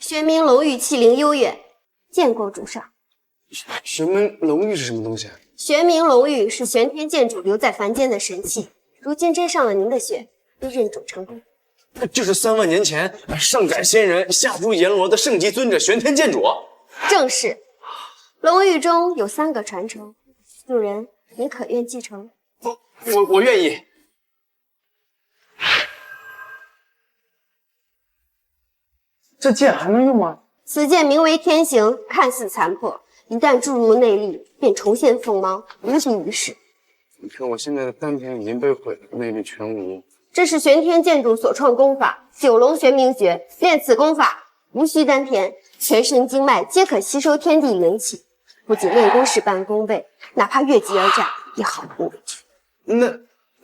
玄冥龙玉气灵悠远，见过主上。玄冥龙玉是什么东西？玄冥龙玉是玄天剑主留在凡间的神器，如今沾上了您的血，必认主成功。就是3万年前上斩仙人下诛阎罗的圣级尊者玄天剑主。正是。龙玉中有3个传承，主人您可愿继承？我愿意。这剑还能用吗？此剑名为天行，看似残破，一旦注入内力，便重现锋芒，无敌于世。你看我现在的丹田已经被毁了，内力全无。这是玄天剑主所创功法九龙玄冥诀，练此功法无需丹田，全身经脉皆可吸收天地灵气，不仅练功事半功倍，哪怕越级而战也毫不畏惧。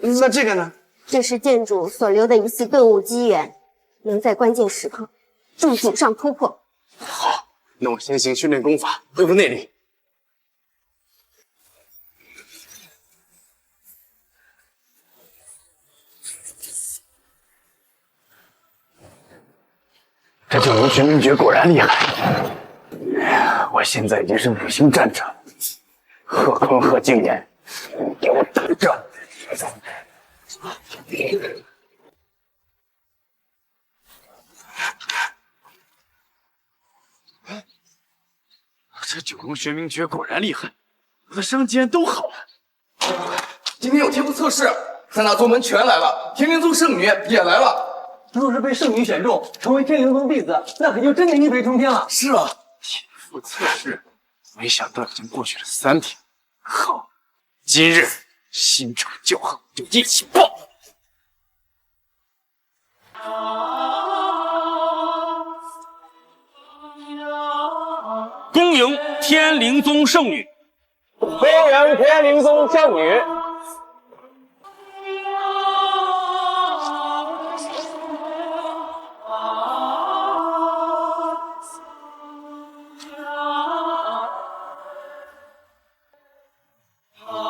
那这个呢？这是剑主所留的一次顿悟机缘，能在关键时刻助主上突破。好，那我先行训练功法，恢复内力。这九龙玄冥诀果然厉害，我现在已经是5星战长，贺坤、贺静言，给我等着！这九龙玄冥诀果然厉害，我的伤竟然都好了。今天有天赋测试，3大宗门全来了，天灵宗圣女也来了。若是被圣女选中，成为天灵宗弟子，那可就真的一飞冲天了。是啊，天赋测试，没想到已经过去了3天。好，今日新仇旧恨就一起报。恭迎天灵宗圣女，飞迎天灵宗圣女。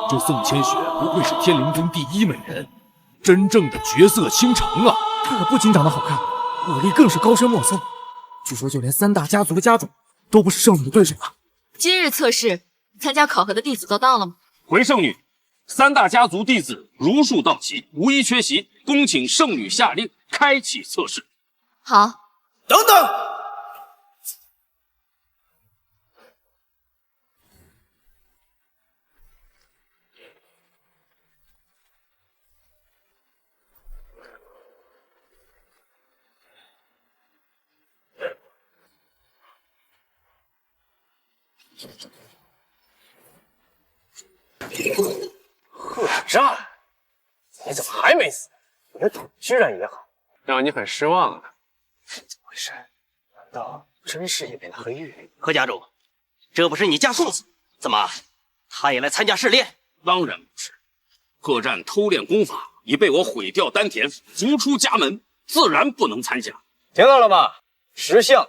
这宋千雪不愧是天灵宗第1美人，真正的绝色倾城啊！她可不仅长得好看，武力更是高深莫测。据说就连3大家族的家主都不是圣女的对手啊！今日测试，参加考核的弟子都到了吗？回圣女，3大家族弟子如数到齐，无一缺席，恭请圣女下令开启测试。好。等等，贺战，你怎么还没死？你的腿居然也好，让你很失望啊！怎么回事？难道真是也变得黑玉？贺家主，这不是你家庶子，怎么他也来参加试炼？当然不是，贺战偷练功法，已被我毁掉丹田，逐出家门，自然不能参加。听到了吗？识相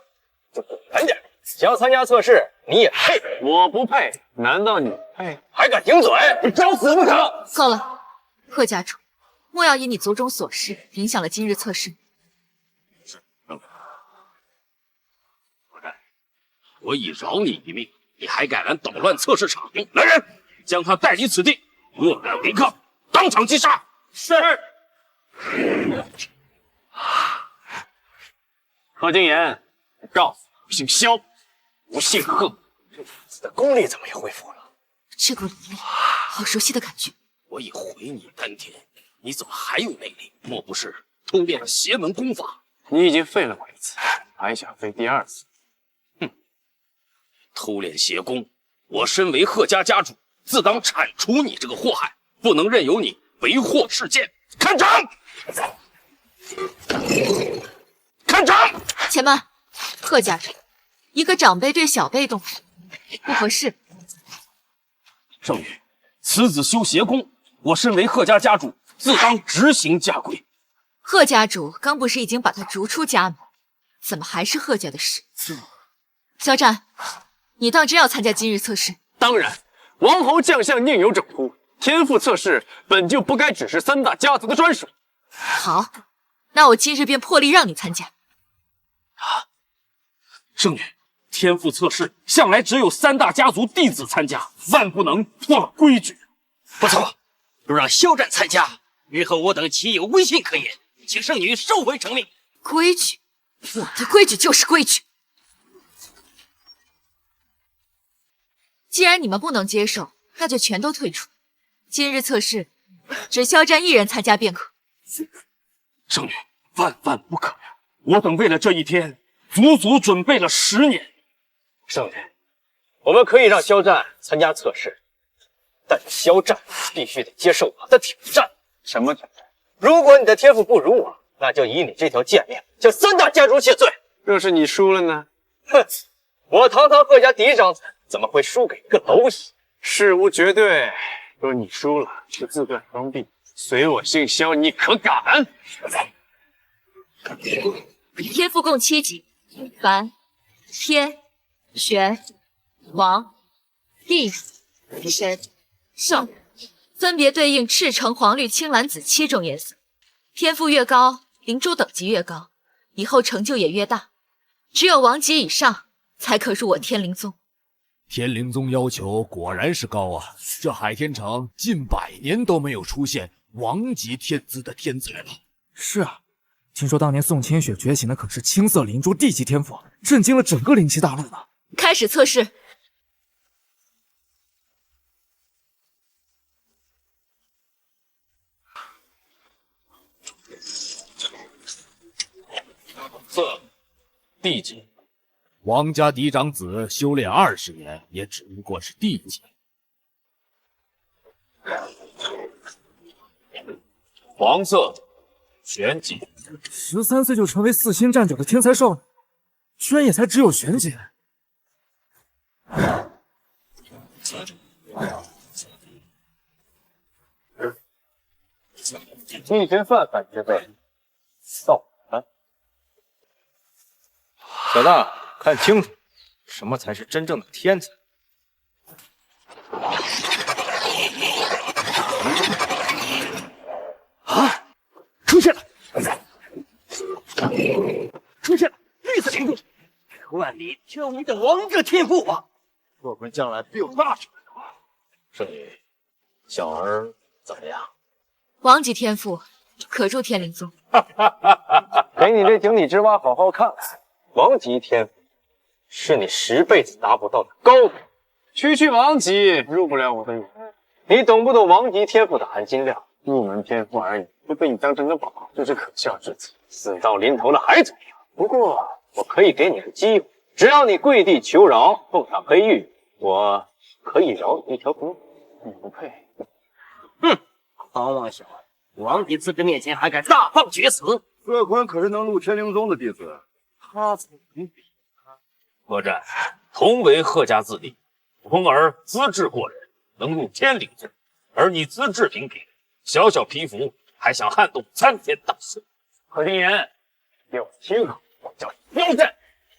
就滚远点！想要参加测试，你也配？我不配，难道你配？还敢顶嘴？你找死不可！够了，贺家主，莫要以你族中琐事影响了今日测试。我已饶你一命，你还敢来捣乱测试场？来人，将他带离此地，若敢违抗，当场击杀！是。贺静言，告诉我姓萧，不姓贺。这子的功力怎么也恢复了？这股灵力，好熟悉的感觉。我已毁你丹田，你怎么还有内力？莫不是偷练邪门功法？你已经废了我1次，还想废第2次？偷练邪功，我身为贺家家主，自当铲除你这个祸害，不能任由你为祸事件。看场！看场！且慢，贺家主，一个长辈对小辈动手，不合适。圣女，此子修邪功，我身为贺家家主，自当执行家规。贺家主刚不是已经把他逐出家门，怎么还是贺家的事？肖战，你当真要参加今日测试？当然，王侯将相宁有种乎？天赋测试本就不该只是3大家族的专属。好，那我今日便破例让你参加。圣女，天赋测试向来只有3大家族弟子参加，万不能破了规矩。不错，若让肖战参加，日后我等岂有威信可言？请圣女收回成命。规矩，我的规矩就是规矩。既然你们不能接受，那就全都退出。今日测试，只肖战一人参加便可。圣女，万万不可呀！我等为了这一天，足足准备了10年。圣女，我们可以让肖战参加测试，但是肖战必须得接受我的挑战。什么挑战？如果你的天赋不如我，那就以你这条贱命向3大家族谢罪。若是你输了呢？哼，我堂堂贺家第一长子，怎么会输给一个蝼蚁？事无绝对，若你输了，就自断双臂，随我姓肖，你可敢？天赋共7级，凡、天、玄、王、地、神、圣，分别对应赤橙黄绿青蓝紫7种颜色。天赋越高，灵珠等级越高，以后成就也越大。只有王级以上才可入我天灵宗。天灵宗要求果然是高啊！这海天城近100年都没有出现王级天资的天才了。是啊，听说当年宋千雪觉醒的可是青色灵珠地级天赋，震惊了整个灵气大陆呢。开始测试。测地级，王家嫡长子修炼20年，也只不过是地级。黄色玄级，13岁就成为4星战者的天才少女，居然也才只有玄级。一天饭饭之辈，造反！小大，看清楚，什么才是真正的天才？啊！出现了！出现了！绿色灵珠万里挑一的王者天赋啊！若不然将来必有大事的话，圣女，小儿怎么样？王级天赋，可入天灵宗。给你这井底之蛙好好看看，王级天赋是你10辈子达不到的高度。区王级入不了我的眼。你懂不懂王级天赋的含金量？入门天赋而已，不被你当真的宝，真是可笑至极。死到临头了还怎么样？不过我可以给你个机会，只要你跪地求饶，奉上黑玉，我可以饶你一条公主。你不配。哼！狂妄小子，王级资质面前还敢大放厥词？贺坤可是能入天灵宗的弟子，他怎么能比他？何战同为贺家子弟，童儿资质过人，能入天灵宗，而你资质平平，小小皮肤还想撼动参天大树？贺金言，给我听好，我叫萧战，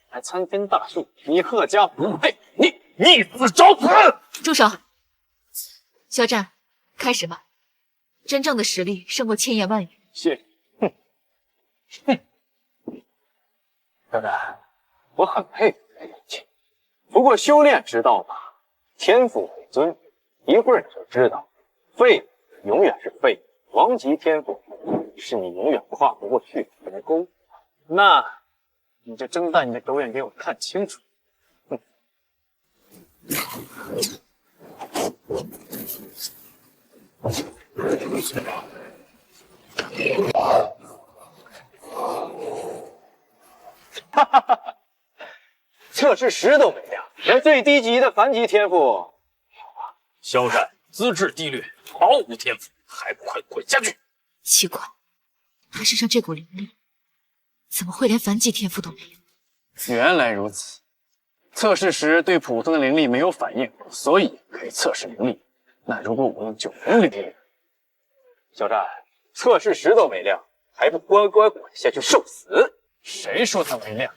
还参天大树，你贺家不配，你逆子找死！住手！肖战，开始吧。真正的实力胜过千言万语。谢谢。哼，萧战，我很佩服你的勇气。不过修炼之道嘛，天赋为尊，一会儿你就知道，废物永远是废物，王级天赋是你永远跨不过去的鸿沟。那你就睁大你的狗眼给我看清楚。哼。哈哈哈！测试10都没亮，连最低级的凡级天赋，肖战资质低劣，毫无天赋，还不快滚下去！奇怪，他身上这股灵力，怎么会连凡级天赋都没有？原来如此。测试时对普通的灵力没有反应，所以可以测试灵力。那如果我用9灵灵，肖战测试10都没亮，还不乖乖滚下去受死？谁说他没亮？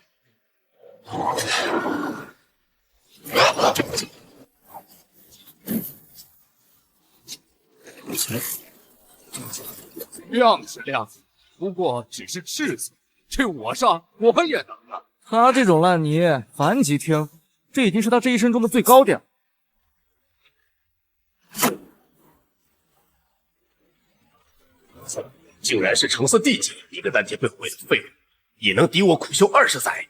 亮是亮，不过只是赤色，这我上我也能啊！他这种烂泥，凡级天赋，这已经是他这一生中的最高点了。竟然是橙色地级，一个丹田被毁的废物，也能抵我苦修20载。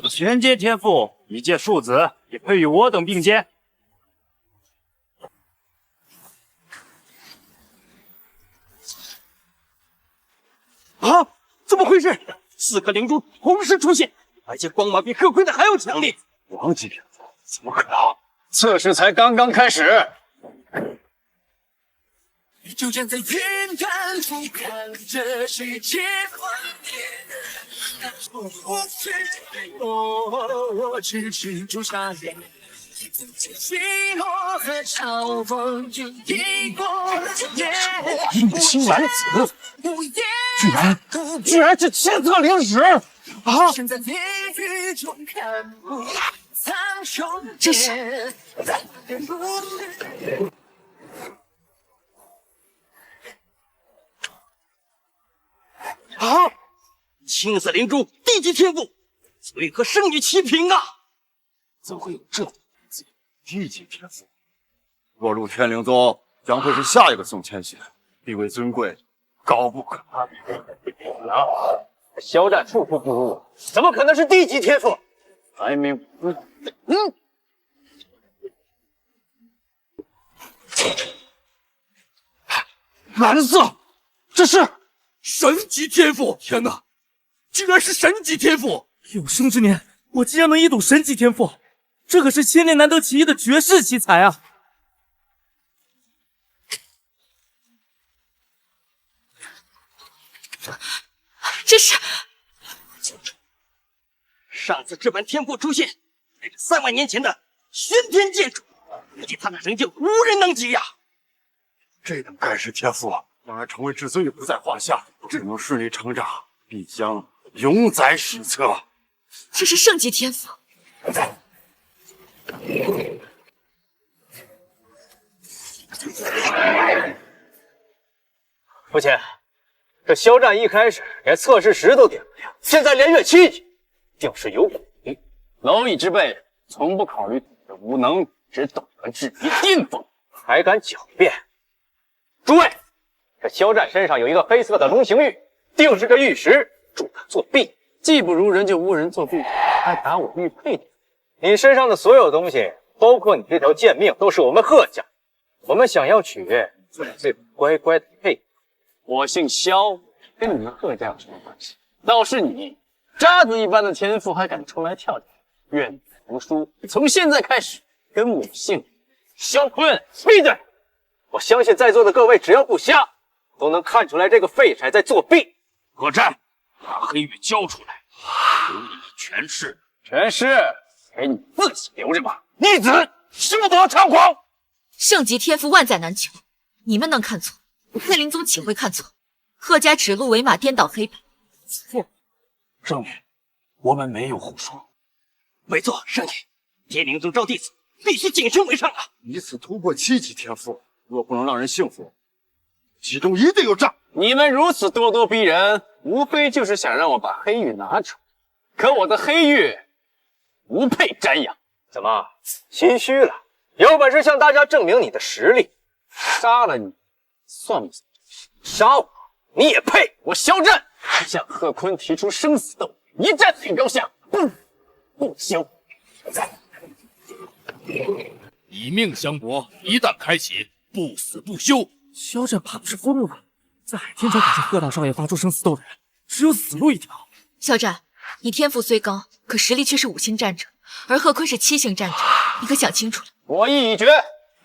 玄阶天赋，一介庶子也配与我等并肩？啊！怎么回事？4颗灵珠同时出现，而且光芒比贺坤的还要强烈。王级天赋，怎么可能？测试才刚刚开始。就站在云端俯瞰这世界幻变，我痴痴朱砂脸，起落和嘲讽就一过眼。应青丸子，居然是千册灵史啊！身在地狱中看不苍穹，这是。啊！青色灵珠地级天赋，虽和圣女齐平啊！怎会有这地级天赋？若入天灵宗，将会是下一个宋千寻，地位尊贵，高不可攀。肖战处处不如我，怎么可能是地级天赋？还没蓝色，这是神级天赋！天哪，居然是神级天赋！有生之年，我竟然能一睹神级天赋，这可是千年难得其一的绝世奇才啊！这是上次这般天赋出现，乃是3万年前的轩天剑主，估计他的成就无人能及呀！这等盖世天赋，让他成为至尊也不在话下。只能顺利成长，必将永载史册。这是圣级天赋。父亲，这肖战一开始连测试时都点不了，现在连跃7级，定是有鬼。蝼蚁之辈从不考虑你的无能，只懂得质疑巅峰，还敢狡辩。诸位，这肖战身上有一个黑色的龙形玉，定是个玉石，助他作弊。技不如人就无人作弊，还打我玉佩点。你身上的所有东西，包括你这条贱命，都是我们贺家。我们想要取，最乖乖的配。我姓肖，跟你们贺家有什么关系？倒是你，渣子一般的天赋还敢出来跳跳，愿赌服输。从现在开始，跟我姓肖坤，闭嘴！我相信在座的各位，只要不瞎，都能看出来这个废柴在作弊。何战，把黑玉交出来，留你权势。权势给你自己留着吧，逆子，休得猖狂！圣级天赋万载难求，你们能看错，天灵宗岂会看错？贺家指鹿为马，颠倒黑白。错，圣女，我们没有胡说。没错，圣女，天灵宗招弟子必须谨慎为上啊！以此突破7级天赋，若不能让人信服，其中一定有诈。你们如此咄咄逼人，无非就是想让我把黑玉拿出来。可我的黑玉不配瞻仰，怎么心虚了？有本事向大家证明你的实力，杀了你算不算？杀我你也配？我肖战向贺坤提出生死斗，一战最高下，不休。以命相搏，一旦开启，不死不休。肖战怕不是疯了吧？在海天朝敢向贺大少爷发出生死斗的人，只有死路一条。肖战，你天赋虽高，可实力却是5星战者，而贺坤是7星战者，你可想清楚了？我意已决，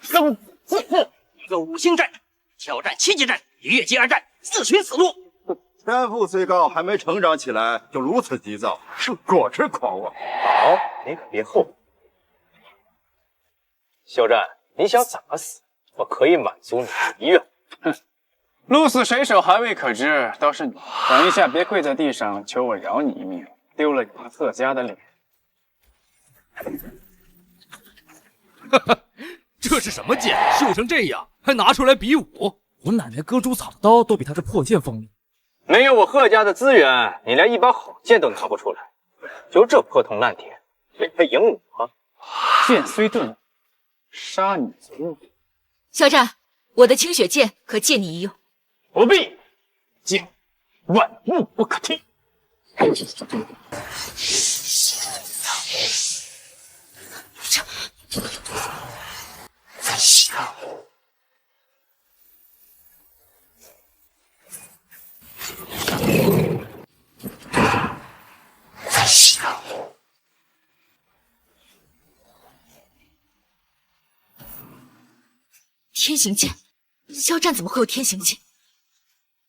生死自负。一个5星战者挑战7级战，越级而战，自寻死路。天赋虽高，还没成长起来就如此急躁，是果真狂妄。好，你可别后悔。肖战，你想怎么死？我可以满足你的遗愿。哼，鹿死谁手还未可知，倒是你，等一下别跪在地上求我饶你一命，丢了你们贺家的脸。哈哈，这是什么剑？锈成这样，还拿出来比武？我奶奶割猪草的刀都比他这破剑锋利。没有我贺家的资源，你连一把好剑都拿不出来。就这破铜烂铁，谁配赢我？剑虽钝，杀你则无。肖战，我的清雪剑可借你一用。不必，剑万物不可替。天行剑，肖战怎么会有天行剑？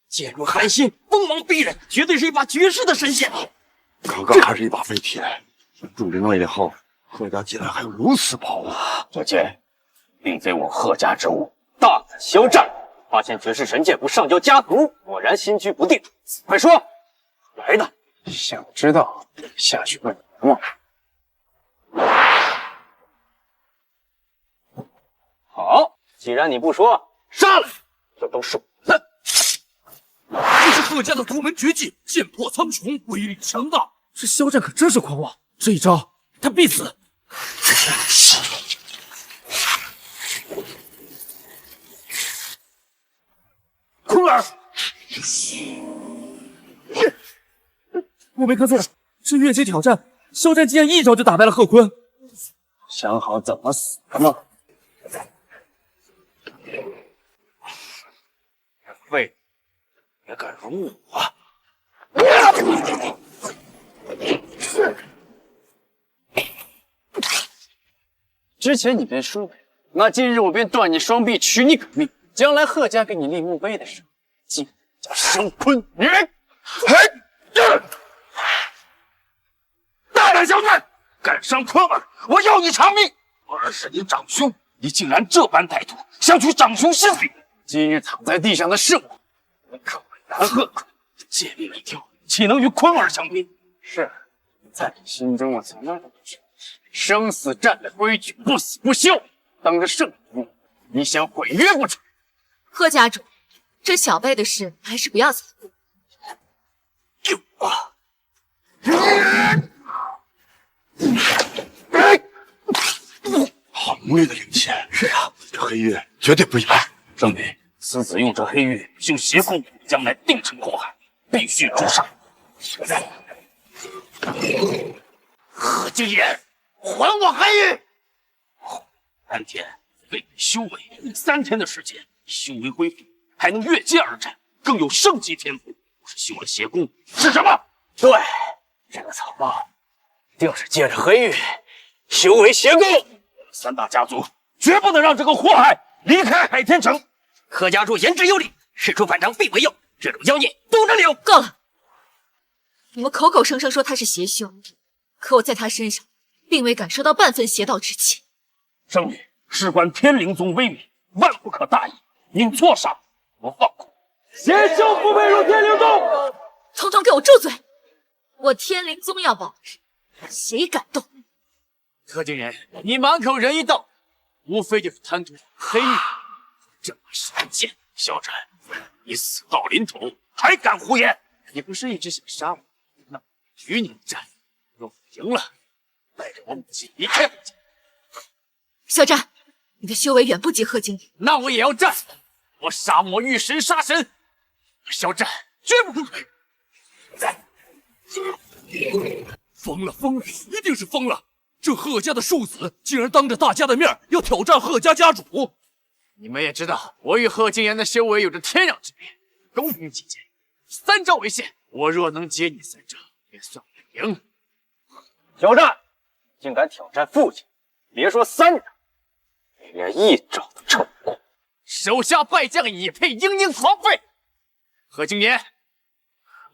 剑如寒星，锋芒逼人，绝对是一把绝世的神剑。刚刚还是一把废铁，铸灵了以后，贺家竟然还有如此宝物。这剑并非我贺家之物。大胆肖战，发现绝世神剑不上交家族，果然心居不定。快说，来的。想知道，下去问阎王。好，既然你不说，杀了，这都是我的。这是贺家的独门绝技，剑破苍穹，威力强大。这肖战可真是狂妄，这一招他必死。坤儿，我没看错，这越阶挑战，肖战竟然一招就打败了贺坤。想好怎么死了吗？废，也敢辱我！之前你便输了，那今日我便断你双臂，取你可命。将来贺家给你立墓碑的时候，记叫肖坤。你，大胆小子，敢伤坤儿，我要你偿命！坤儿是你长兄，你竟然这般歹毒，想取长兄性命！今日躺在地上的是我，你可为难贺坤，借命一条，岂能与坤儿相拼？是，在你心中我从来都不是生死战的规矩，不死不休。当着圣母，你想毁约不成？贺家主，这小辈的事还是不要踩。救我！好浓烈的灵气。是啊，这黑月绝对不一般。圣女，此子用这黑玉修邪功，将来定成祸害，必须诛杀。贺经言，还我黑玉3天为你修为，3天的时间修为恢复，还能越阶而战，更有圣级天赋。不是修了邪功是什么？对，这个草帽就是借着黑玉修为邪功。3大家族绝不能让这个祸害离开海天城。贺家主言之有理，事出反常必为妖，这种妖孽不能留。够了！你们口口声声说他是邪修，可我在他身上并未感受到半分邪道之气。圣女，事关天灵宗威名，万不可大意，宁错杀不放过。邪修不配入天灵宗！统统给我住嘴！我天灵宗要保持，谁敢动？贺经言，你满口仁义道，无非就是贪图黑玉这把神剑。肖战，你死到临头还敢胡言？你不是一直想杀我？那与你战，若赢了，带着我母亲离开贺家。肖战，你的修为远不及贺经言，那我也要战！我杀魔遇神杀神，肖战绝不后退。疯了，疯了，一定是疯了！这贺家的庶子竟然当着大家的面要挑战贺家家主。你们也知道，我与贺经言的修为有着天壤之别。公平起见，3招为限。我若能接你3招，也算我赢。肖战竟敢挑战父亲，别说3招，你连1招都成不过。手下败将也配英英狂吠？贺经言，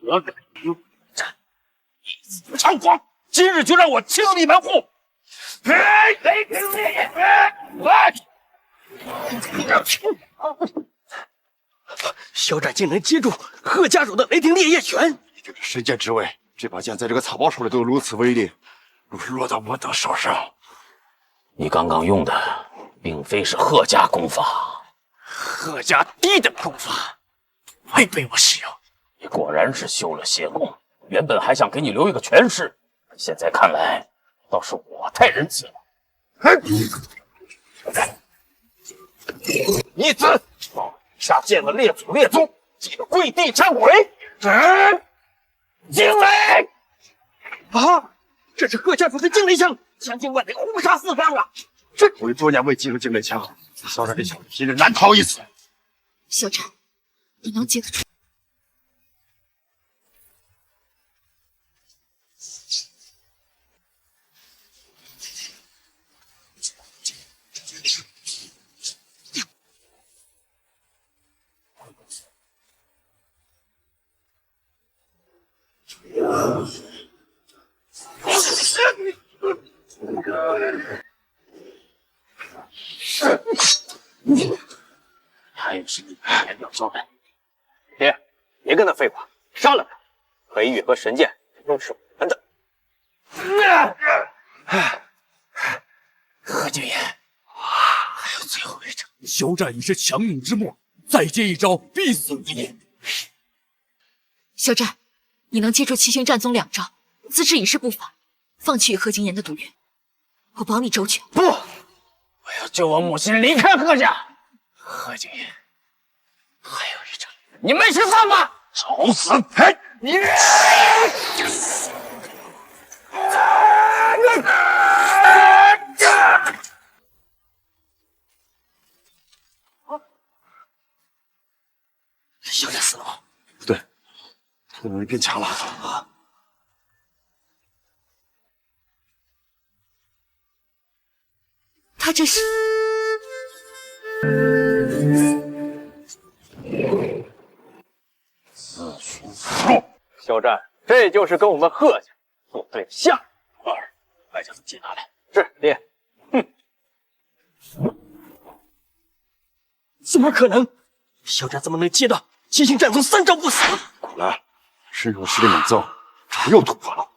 何敢与我战？一死猖狂！今日就让我清理门户！雷霆烈焰！肖战竟能接住贺家主的雷霆烈焰拳，一定是神剑之位。这把剑在这个草包手里都有如此威力，若是落到我等手上，你刚刚用的并非是贺家功法，贺家低等功法，配被我使用。你果然是修了邪功，原本还想给你留一个全尸，现在看来倒是我太仁慈了。逆子，下见了列祖列宗，记得跪地忏悔。惊雷！啊，这是贺家族的惊雷枪，将近万雷，轰杀四方啊！我与多年未击出惊雷枪，萧战这小子今日难逃一死。萧战，你能接得住？还有什么言要交代？别跟他废话，杀了他！黑玉和神剑都是我们的。贺景言，还有最后一招。肖战已是强弩之末，再接一招必死无疑。肖战，你能接住七星战宗2招，资质已是不凡，放弃与贺景言的赌约，我保你周全。不，我要救我母亲离开贺家。贺景言，还有一招，你没吃饭吗？找死！你！萧战死了吗？不对，他的能力变强了。他这是……自寻死路。肖战，这就是跟我们贺家作对象。快将他接拿来。是爹。怎么可能？肖战怎么能接到七星战宗3招不死？果然，身上的实力猛增，这又突破了。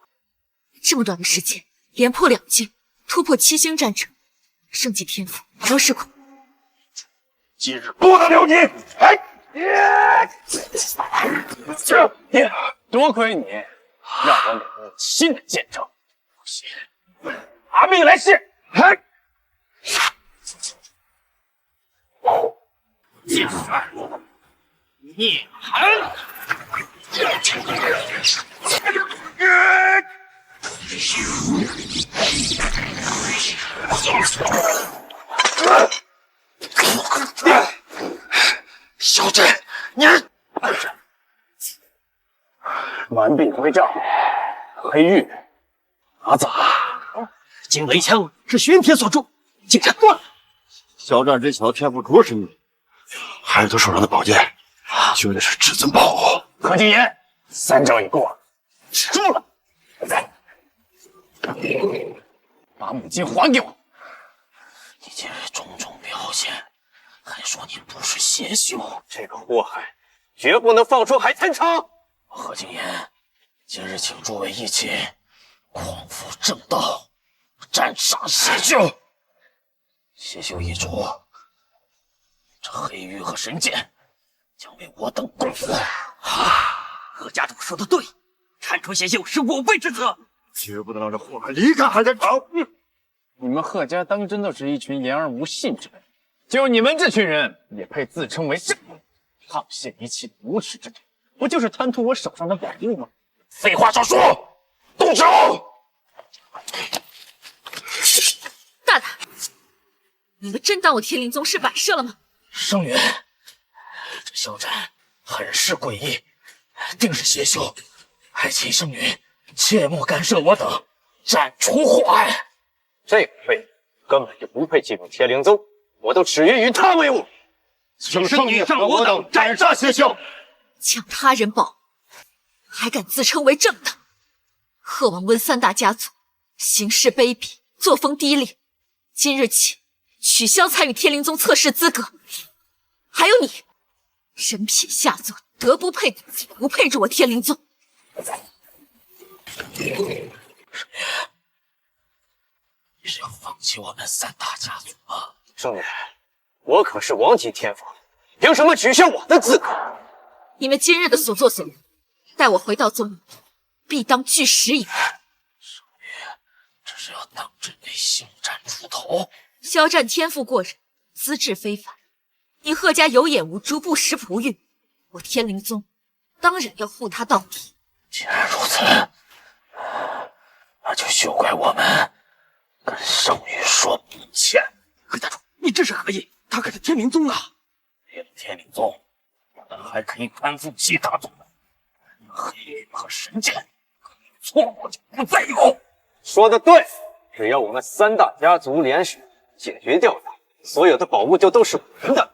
这么短的时间，连破2境，突破7星战者，圣级天赋着实恐。今日不得留你！爹，多亏你，让我领悟新的见证。不信，拿命来试！逆寒！肖战，你完璧归赵，黑玉阿杂，惊雷枪是玄铁所铸，竟然断了。肖战这小子天赋着实厉害，还有他手上的宝剑，绝对是至尊宝物。何景言，3招已过，止住了。把母亲还给我！你今日种种表现，还说你不是邪修，这个祸害绝不能放出海参肠。贺景言，今日请诸位一起匡扶正道，斩杀邪修。邪修一除，这黑玉和神剑将为我等共负。贺家主说的对，铲除邪修是我辈之责，绝不能让这祸害离开海参肠。你们贺家当真的是一群言而无信之辈？就你们这群人也配自称为正道？沆瀣一气的无耻之徒，不就是贪图我手上的宝物吗？废话少说，动手！大胆！你们真当我天灵宗是摆设了吗？圣女，这肖战很是诡异，定是邪修，还请圣女切莫干涉我等，斩除祸害。这个废物根本就不配进入天灵宗，我都耻于与他为伍。请圣女让我等斩杀邪修。抢他人宝，还敢自称为正道？贺王温3大家族行事卑鄙，作风低劣，今日起取消参与天灵宗测试资格。还有你，人品下作，德不配子，不配入我天灵宗。你是要放弃我们3大家族吗？圣女，我可是王级天赋，凭什么取消我的资格？因为今日的所作所为，待我回到宗门，必当巨石以待。这是要当真给肖战出头？肖战天赋过人，资质非凡，你贺家有眼无珠，不识璞玉。我天灵宗当然要护他到底。既然如此，那就休怪我们跟圣女说抱歉。何大主，你这是何意？他可是天灵宗啊！离了天灵宗，我们还可以攀附其他宗门，黑羽和神剑，错过就不再有。说的对，只要我们3大家族联手解决掉他，所有的宝物就都是我们的。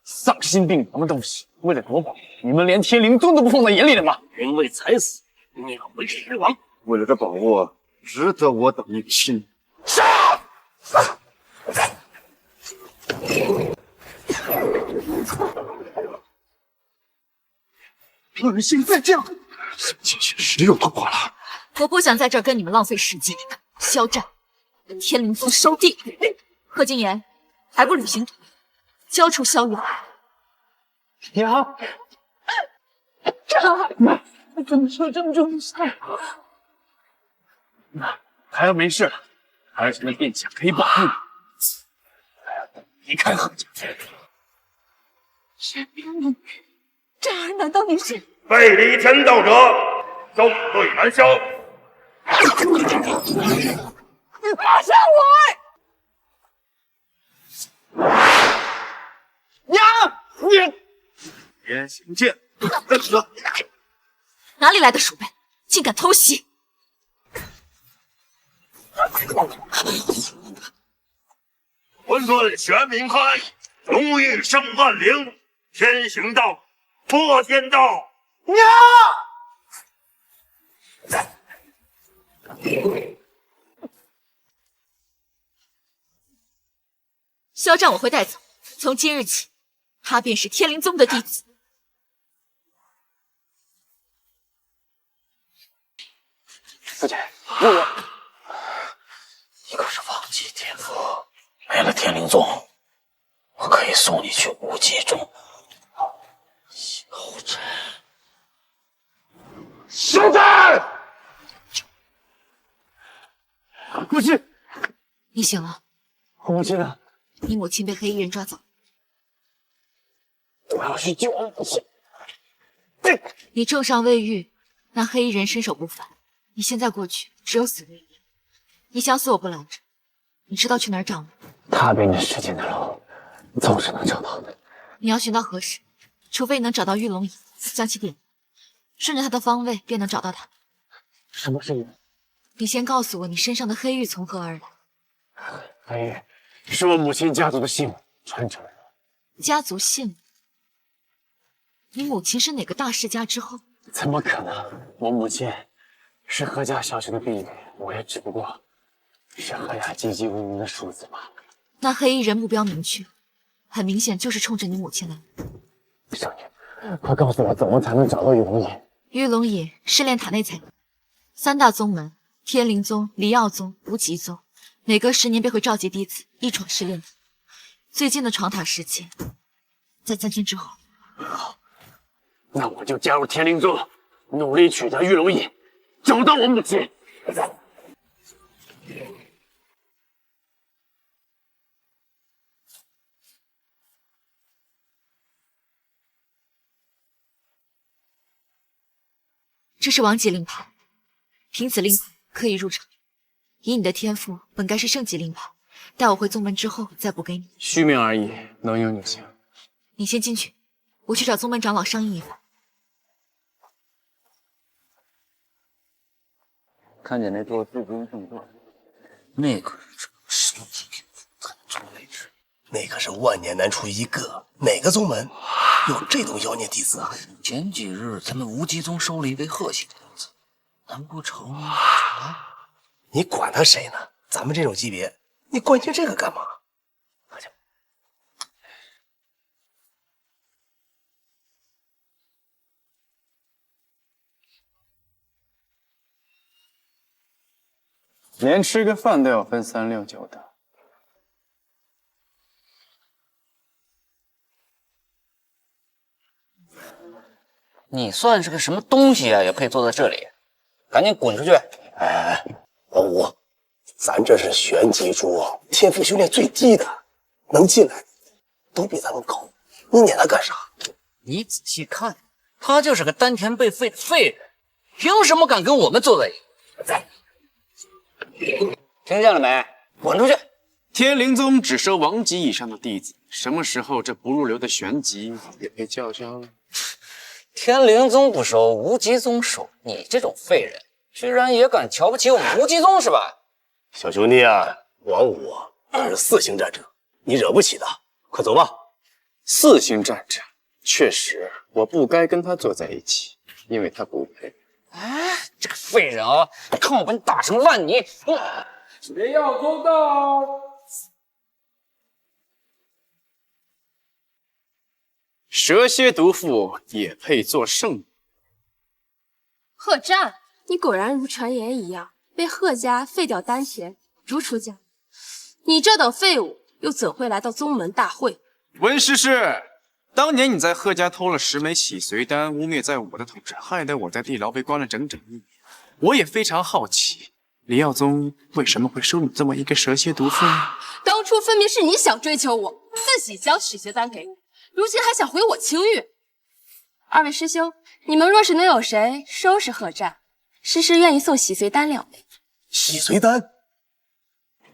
丧心病狂的东西，为了夺宝，你们连天灵宗都不放在眼里的吗？人为财死，鸟为食亡。为了这宝物，值得我等一拼。杀！恶性再这样，这些谁有多过了？我不想在这儿跟你们浪费时间。肖战，天灵宗收地。贺金言，还不履行妥，交出萧远。娘，妈，怎么说这么重的事？妈，孩儿没事了，孩儿现在变强，可以保护你。还要等离开贺家。神明明，战儿难道你是？背离天道者，众对难消。你放下我！娘，你天行健，哪里来的鼠辈，竟敢偷袭！混沌玄冥酣，如玉生万灵。天行道，破天道。娘。肖战我会带走，从今日起，他便是天灵宗的弟子。父亲，问我，你可是忘记天赋，没了天灵宗，我可以送你去无极宗。肖战，肖战！母亲，你醒了。我母亲呢？你母亲被黑衣人抓走。我要去救我母亲。你重伤未愈，那黑衣人身手不凡，你现在过去只有死路一条。你想死我不拦着，你知道去哪儿找吗？踏遍这世间的路，总是能找到的。你要寻到何时？除非你能找到玉龙椅，将其点，顺着它的方位便能找到它。什么是玉？你先告诉我，你身上的黑玉从何而来？黑玉是我母亲家族的姓名传承。家族姓名？你母亲是哪个大世家之后？怎么可能？我母亲是何家小学的婢女，我也只不过是何家籍籍无名的庶子罢了。那黑衣人目标明确，很明显就是冲着你母亲来。圣女，快告诉我怎么才能找到玉龙椅？玉龙椅试炼塔内才有，3大宗门天灵宗、黎耀宗、无极宗，每隔10年便会召集弟子一闯试炼塔。最近的闯塔时间在3天之后。好，那我就加入天灵宗，努力取得玉龙椅，找到我母亲。这是王级令牌，凭此令牌可以入场。以你的天赋，本该是圣级令牌，待我回宗门之后再补给你。虚名而已，能用就行。你先进去，我去找宗门长老商议一番。看见那座至尊圣座，那个是坛中位置，那可是万年难出一个，哪个宗门有这种妖孽弟子啊？前几日咱们无极宗收了一位贺姓弟子，难不成？你管他谁呢？咱们这种级别，你关心这个干嘛？连吃个饭都要分3、6、9的。你算是个什么东西啊，也配坐在这里？赶紧滚出去！哎，王五，咱这是玄级猪，天赋修炼最低的，能进来都比咱们高，你撵他干啥？你仔细看，他就是个丹田被废的废人，凭什么敢跟我们坐在一起？听见了没？滚出去！天灵宗只收王级以上的弟子，什么时候这不入流的玄级也配叫嚣了？天灵宗不收，无极宗收。你这种废人，居然也敢瞧不起我们无极宗是吧？小兄弟啊，王五他是4星战者，你惹不起的，快走吧。4星战者，确实我不该跟他坐在一起，因为他不配。哎，这个废人啊，看我把你打成烂泥！谁要做到？蛇蝎毒妇也配做圣女？贺战，你果然如传言一样，被贺家废掉丹田，逐出家。你这等废物，又怎会来到宗门大会？温诗诗，当年你在贺家偷了10枚洗髓丹，污蔑在我的头上，害得我在地牢被关了整整1年。我也非常好奇，黎耀宗为什么会收你这么一个蛇蝎毒妇呢？当初分明是你想追求我，自己将洗髓丹给我，如今还想毁我清誉。2位师兄，你们若是能有谁收拾贺战，诗诗愿意送洗髓丹2枚。洗髓丹，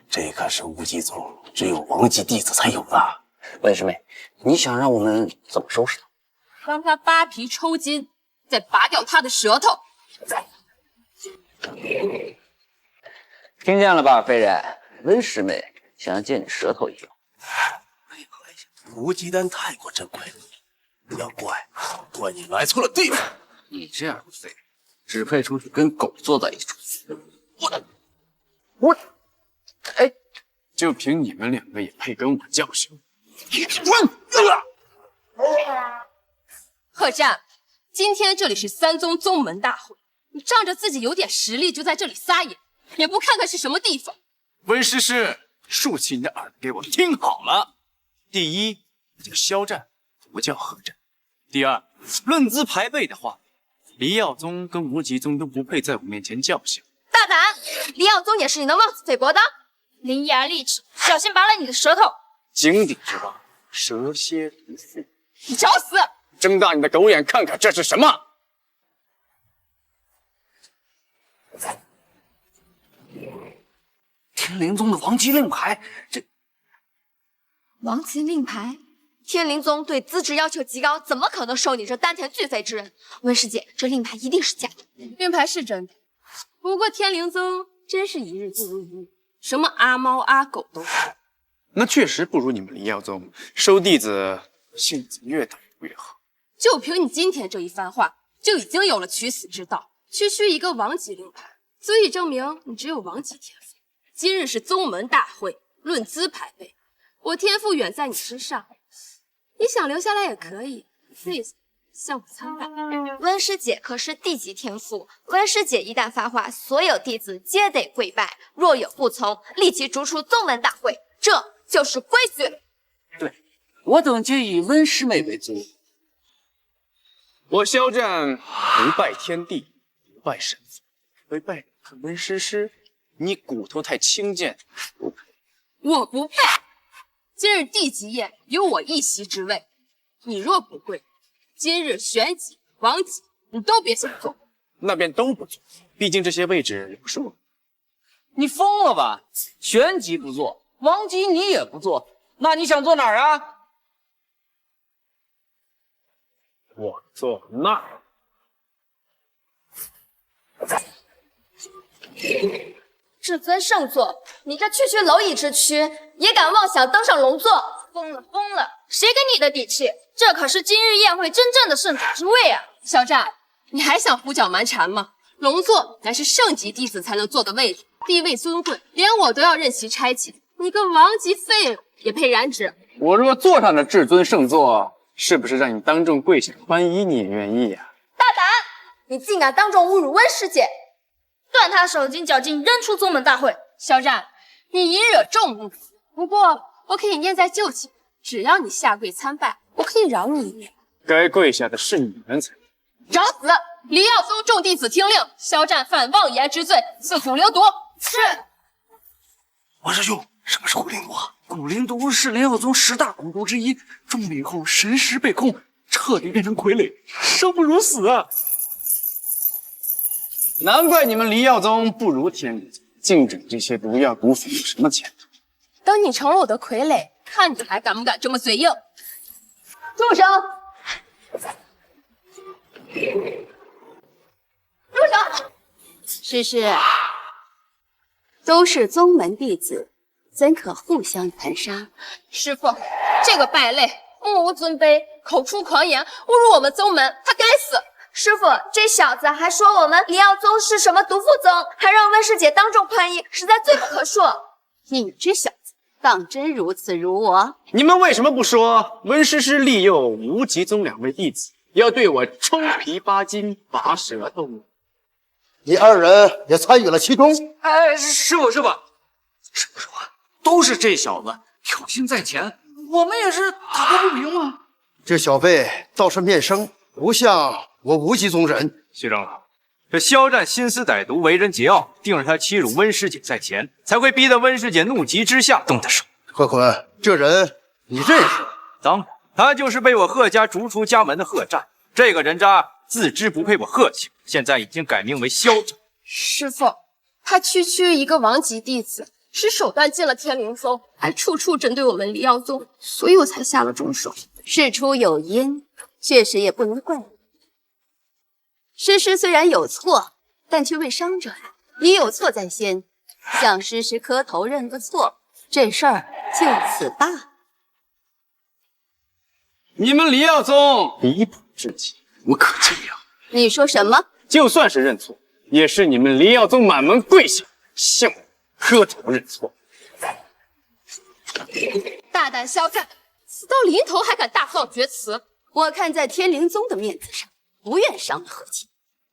这可是无极宗只有王级弟子才有的。温师妹，你想让我们怎么收拾他？让他扒皮抽筋，再拔掉他的舌头。听见了吧，废人？温师妹想要借你舌头一用。无极丹太过珍贵了，要怪你来错了地方。你这样的废人，只配出去跟狗坐在一处。哎，就凭你们2个也配跟我叫嚣？贺战，今天这里是3宗宗门大会，你仗着自己有点实力就在这里撒野，也不看看是什么地方。温诗诗，竖起你的耳朵给我听好了。第一，我叫肖战，不叫贺战。第二，论资排辈的话，黎耀宗跟无极宗都不配在我面前叫嚣。大胆！黎耀宗也是你能妄自菲薄的？伶牙俐齿，小心拔了你的舌头！井底之蛙，蛇蝎毒妇，你找死！睁大你的狗眼看看这是什么！天灵宗的王级令牌，这王级令牌？天灵宗对资质要求极高，怎么可能收你这丹田巨废之人？温师姐，这令牌一定是假的。令牌是真的，不过天灵宗真是一日不如一日，什么阿猫阿狗都有。那确实不如你们黎耀宗，收弟子性子越大越好。就凭你今天这一番话，就已经有了取死之道。区区一个王级令牌，足以证明你只有王级天赋。今日是宗门大会，论资排辈，我天赋远在你之上。你想留下来也可以，弟子向我参拜。温师姐可是地级天赋，温师姐一旦发话，所有弟子皆得跪拜，若有不从，立即逐出宗门大会，这就是规矩。对，我等皆以温师妹为尊。我肖战不拜天地，不拜神佛，会拜可温诗诗。你骨头太轻贱，不配。我不配。今日地级宴有我一席之位，你若不跪，今日玄级、王级你都别想坐。那便都不坐，毕竟这些位置留是我。你疯了吧？玄级不坐，王级你也不坐，那你想坐哪儿啊？我坐那儿。至尊圣座，你这区区蝼蚁之躯，也敢妄想登上龙座？疯了疯了！谁给你的底气？这可是今日宴会真正的圣主之位啊！肖战，你还想胡搅蛮缠吗？龙座乃是圣级弟子才能坐的位置，地位尊贵，连我都要任其差遣。你个王级废物也配染指？我若坐上了至尊圣座，是不是让你当众跪下宽衣你也愿意啊？大胆！你竟敢当众侮辱温师姐！断他手筋脚筋，扔出宗门大会！肖战，你一惹众怒。不过我可以念在旧情，只要你下跪参拜，我可以饶你一命。该跪下的是你们才对，找死！黎耀宗众弟子听令，肖战犯妄言之罪，赐骨灵毒。是。王师兄，什么是骨灵毒啊？骨灵毒是灵耀宗10大蛊毒之一，中了以后神识被控，彻底变成傀儡，生不如死啊！难怪你们黎耀宗不如天灵宗，净整这些毒药毒粉有什么前途？等你成了我的傀儡，看你还敢不敢这么嘴硬！住手！住手！诗诗，都是宗门弟子，怎可互相残杀？师傅，这个败类目无尊卑，口出狂言，侮辱我们宗门，他该死！师傅，这小子还说我们黎耀宗是什么毒妇宗，还让温师姐当众判役，实在罪不可恕。你这小子，当真如此如我？你们为什么不说温师师利诱无极宗2位弟子，要对我抽皮扒筋、拔舌头呢？你2人也参与了其中。哎，师傅，都是这小子挑衅在前，我们也是打抱不平嘛。这小辈倒是面生，不像我无极宗人。徐长老，这肖战心思歹毒，为人桀骜，定是他欺辱温师姐在前，才会逼得温师姐怒极之下动的手。贺坤，这人你认识？当然，他就是被我贺家逐出家门的贺战。这个人渣自知不配我贺家，现在已经改名为肖战。师傅，他区区一个王级弟子，使手段进了天灵宗，还处处针对我们黎耀宗，所以我才下了重手。事出有因，确实也不能怪你。诗诗虽然有错，但却未伤着你，有错在先，向诗诗磕头认个错，这事儿就此罢。你们黎耀宗离谱至极，我可敬仰。你说什么？就算是认错，也是你们黎耀宗满门跪下，向我磕头认错。大胆肖战，死到临头还敢大放厥词！我看在天灵宗的面子上，不愿伤了和气，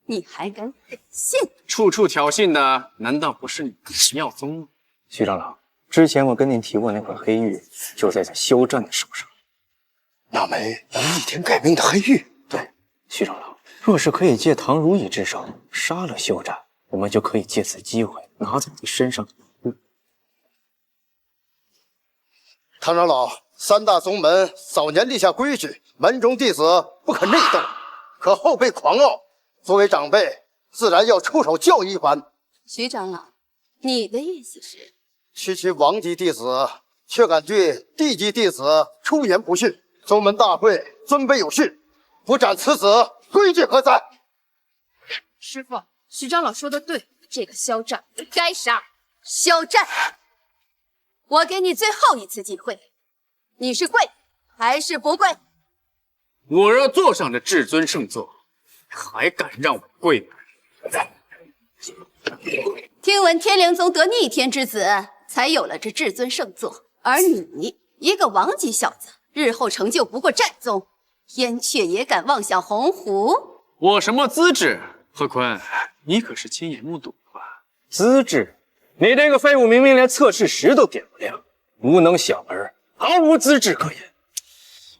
你还敢挑衅？处处挑衅的，难道不是你们黎耀宗吗？徐长老，之前我跟您提过那块黑玉，就在肖战的手上。那枚能逆天改命的黑玉？对，徐长老，若是可以借唐如意之手杀了肖战，我们就可以借此机会拿走你身上的毒。唐长老，3大宗门早年立下规矩，门中弟子不可内斗，可后辈狂傲，作为长辈，自然要出手教育一番。徐长老，你的意思是，区王级弟子却敢对地级弟子出言不逊，宗门大会尊卑有序，不斩此子，规矩何在？师傅，徐长老说的对，这个肖战该杀。肖战，我给你最后一次机会，你是跪还是不跪？我若坐上这至尊圣座，还敢让我跪吗？听闻天灵宗得逆天之子，才有了这至尊圣座，而你一个王级小子，日后成就不过战宗，燕雀也敢妄想鸿鹄？我什么资质？贺坤，你可是亲眼目睹吧？资质？你这个废物，明明连测试石都点不亮，无能小儿，毫无资质可言。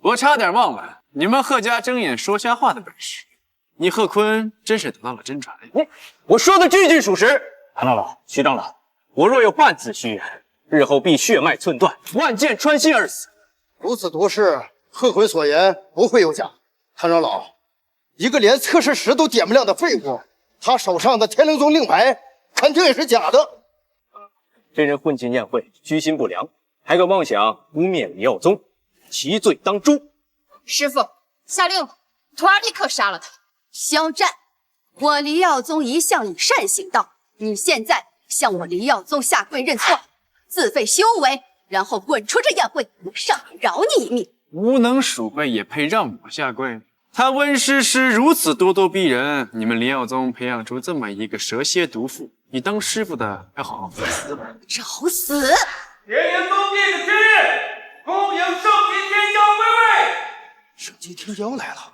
我差点忘了，你们贺家睁眼说瞎话的本事，你贺坤真是得到了真传。我说的句句属实。韩长老、徐长老，我若有半字虚言，日后必血脉寸断，万箭穿心而死。如此毒誓，贺坤所言不会有假。谭长老，一个连测试石都点不亮的废物，他手上的天灵宗令牌肯定也是假的。这人混进宴会，居心不良，还敢妄想污蔑黎耀宗，其罪当诛。师傅，下令，徒儿立刻杀了他。肖战，我黎耀宗一向以善行道，你现在向我黎耀宗下跪认错，自废修为，然后滚出这宴会，上天饶你一命。无能鼠辈也配让我下跪？他温诗诗如此咄咄逼人，你们黎耀宗培养出这么一个蛇蝎毒妇，你当师傅的要好好反思吧。找死！天灵宗弟子之日，恭迎圣级天骄归位。圣级天骄来了。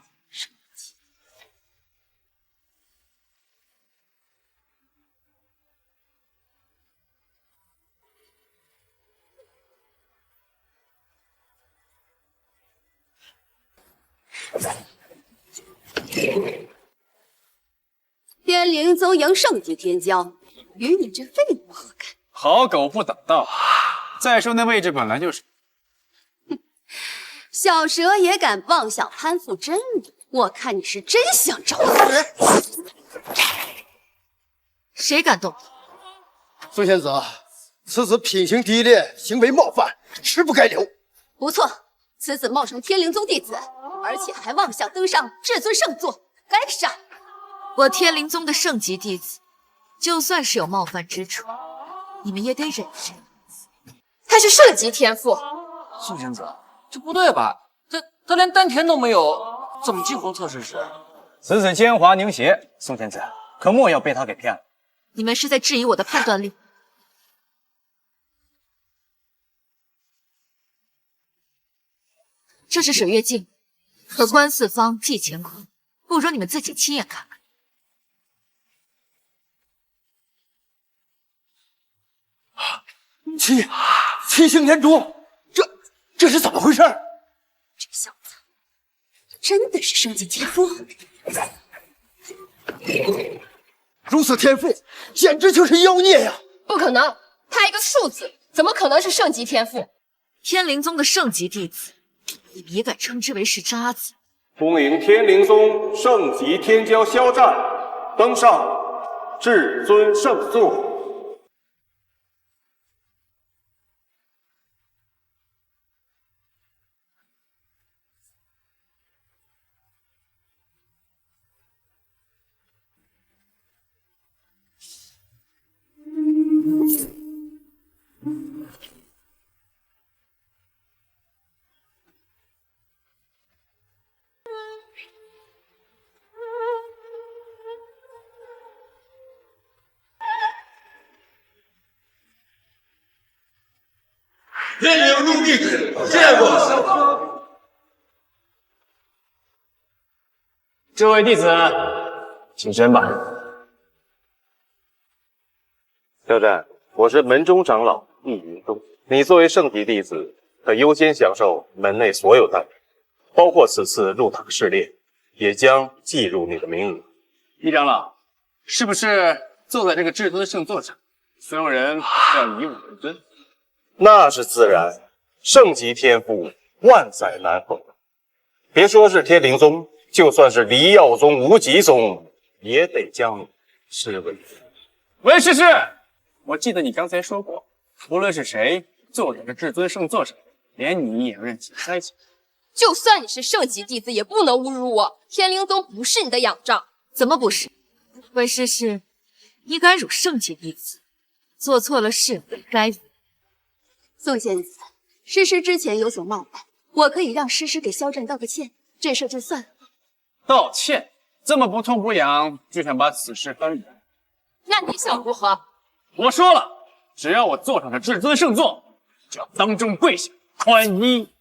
灵宗迎圣级天骄，与你这废物何干？好狗不挡道。再说那位置本来就是……小蛇也敢妄想攀附真理，我看你是真想找死！谁敢动？宋仙子，此子品行低劣，行为冒犯，实不该留。不错，此子冒充天灵宗弟子，而且还妄想登上至尊圣座，该杀！我天灵宗的圣级弟子，就算是有冒犯之处，你们也得忍着。他是圣级天赋。宋仙子，这不对吧？他连丹田都没有，怎么进宫测试时？此子奸猾宁邪，宋仙子可莫要被他给骗了。你们是在质疑我的判断力？这是水月镜，可观四方，即乾坤，不如你们自己亲眼看看。七星连珠，这是怎么回事？这小子真的是圣级天赋？如此天赋，简直就是妖孽呀！不可能，他一个庶子，怎么可能是圣级天赋？天灵宗的圣级弟子，你们也敢称之为是渣子？恭迎天灵宗圣级天骄肖战登上至尊圣座。天灵宗弟子见过。这位弟子，请身吧。肖战，我是门中长老易云东，你作为圣级弟子，可优先享受门内所有待遇，包括此次入塔试炼，也将计入你的名额。易长老，是不是坐在这个至尊圣座上，所有人要以我为尊？那是自然，圣级天赋万载难逢。别说是天灵宗，就算是黎耀宗、无极宗，也得将你视为。喂，诗诗，我记得你刚才说过，无论是谁坐在这至尊圣座上，连你也要认起栽起。就算你是圣级弟子，也不能侮辱我。天灵宗不是你的仰仗。怎么不是？魏诗诗，你敢辱圣级弟子，做错了事该死。宋仙子，诗诗之前有所冒犯，我可以让诗诗给肖战道个歉，这事就算了。道歉？这么不痛不痒，就想把此事翻转？那你想如何？我说了，只要我坐上这至尊圣座，就要当众跪下宽衣。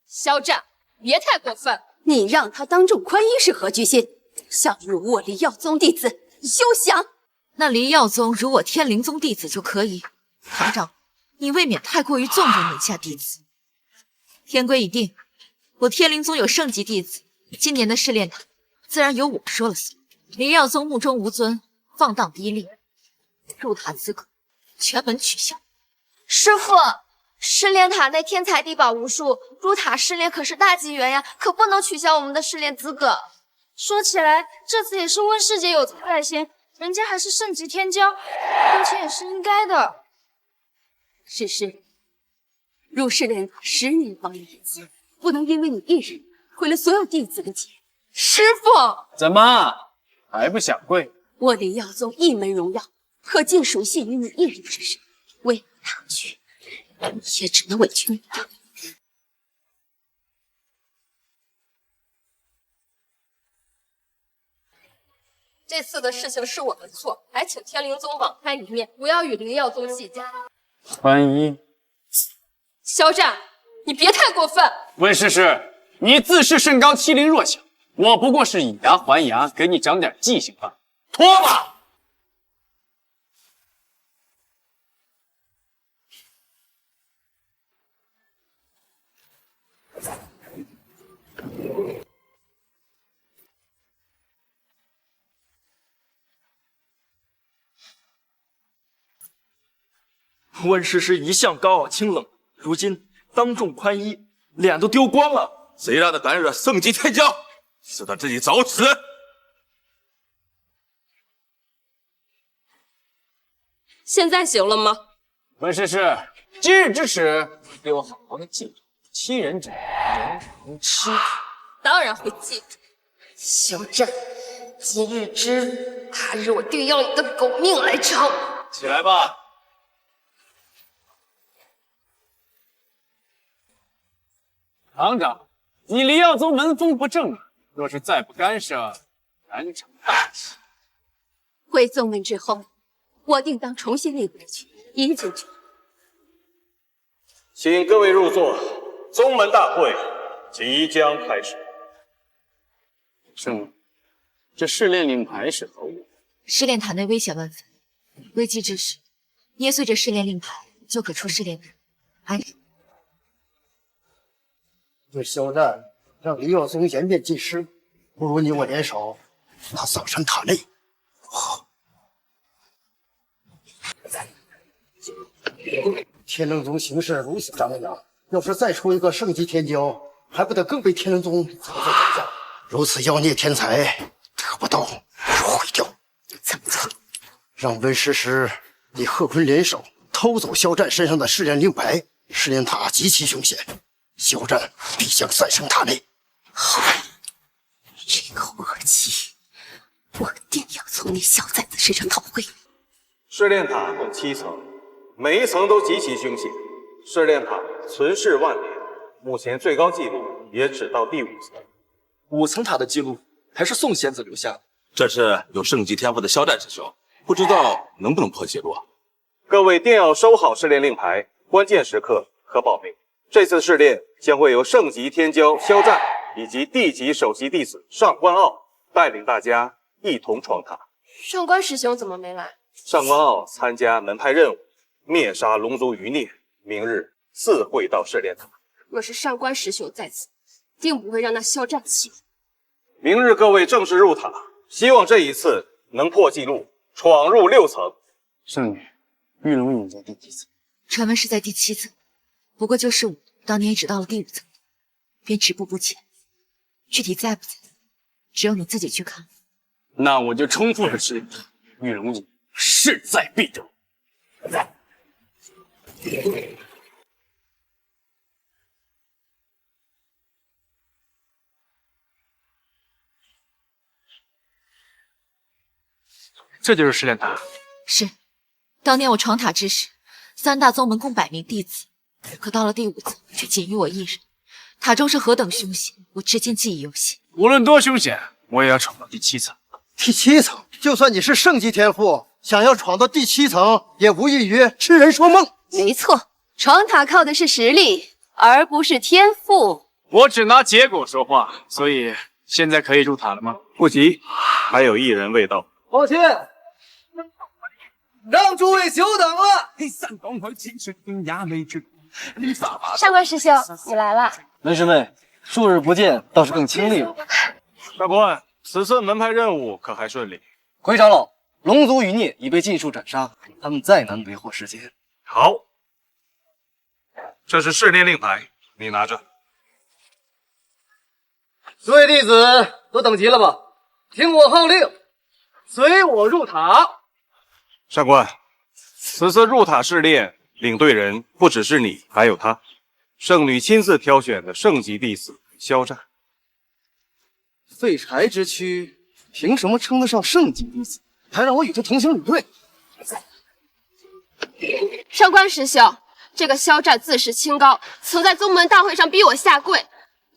肖战，别太过分！你让他当众宽衣是何居心？想辱我黎耀宗弟子，休想！那黎耀宗辱我天灵宗弟子就可以。堂长，你未免太过于纵容门下弟子。天规已定，我天灵宗有圣级弟子，今年的试炼塔自然由我说了算。黎耀宗目中无尊，放荡低劣，入塔资格全门取消。师傅，试炼塔内天才地宝无数，入塔试炼可是大机缘呀，可不能取消我们的试炼资格。说起来，这次也是温师姐有错在先，人家还是圣级天骄，道歉也是应该的。诗诗，入试炼塔10年方一次，不能因为你一人毁了所有弟子的结。师傅，怎么还不想跪？我黎耀宗一门荣耀，可竟属系于你一人之身，为了他去，也只能委屈你了。这次的事情是我的错，还请天灵宗网开一面，不要与黎耀宗计较。宽衣。肖战，你别太过分！温诗诗，你自视甚高，欺凌弱小，我不过是以牙还牙，给你长点记性罢了。脱吧！温诗诗一向高傲清冷，如今当众宽衣，脸都丢光了。谁让他敢惹圣级天骄？使他自己找死！现在行了吗？温诗诗，今日之耻，给我好好的记住。欺人者人同欺。当然会记住。肖战，今日之他日，我定要你的狗命来偿！起来吧。厂长，你黎耀宗门风不正，若是再不干涉，难成大器。回宗门之后，我定当重新立规矩，一进去。请各位入座，宗门大会即将开始。圣女，这试炼令牌是何物？试炼塔内危险万分，危机之时，捏碎这试炼令牌，就可出试炼塔。安然。这肖战让黎耀宗颜面尽失，不如你我联手，他扫山塔内。天灵宗形势如此张扬，要是再出一个圣级天骄，还不得更被天灵宗踩在脚下？如此妖孽天才，得不到就毁掉。怎么做？让温诗诗与贺坤联手偷走肖战身上的试炼令牌，试炼塔极其凶险，肖战必将丧生塔内。好，这口恶气，我定要从你小崽子身上讨回。试炼塔共7层，每一层都极其凶险。试炼塔存世万年，目前最高纪录也只到第5层。5层塔的记录还是宋仙子留下的。这是有圣级天赋的肖战师兄，不知道能不能破纪录啊？各位定要收好试炼令牌，关键时刻可保命。这次试炼将会由圣级天骄肖战以及地级首席弟子上官傲带领大家一同闯塔。上官师兄怎么没来？上官傲参加门派任务，灭杀龙族余孽，明日自会到试炼塔。若是上官师兄在此，定不会让那肖战欺负。明日各位正式入塔，希望这一次能破纪录，闯入6层。圣女，玉龙隐在第几层？传闻是在第7层，不过就是我当年也只到了第5层，便止步不前。具体在不在，只有你自己去看。那我就冲破了试炼塔，玉龙隐势在必得。这就是试炼塔。是，当年我闯塔之时，3大宗门共100名弟子，可到了第5层，却仅余我一人。塔中是何等凶险，我至今记忆犹新。无论多凶险，我也要闯到第7层。第7层，就算你是圣级天赋，想要闯到第7层，也无异于痴人说梦。没错，闯塔靠的是实力，而不是天赋。我只拿结果说话，所以现在可以入塔了吗？不急，还有1人未到。抱歉，让诸位久等了。上官师兄，你来了。门师妹，数日不见，倒是更亲力了。上官，此次门派任务可还顺利？回长老，龙族余孽已被尽数斩杀，他们再难为祸世间。好，这是试炼令牌，你拿着。诸位弟子都等急了吧？听我号令，随我入塔。上官，此次入塔试炼，领队人不只是你，还有他，圣女亲自挑选的圣级弟子肖战。废柴之躯，凭什么称得上圣级弟子？还让我与他同行领队？上官师兄，这个肖战自视清高，曾在宗门大会上逼我下跪。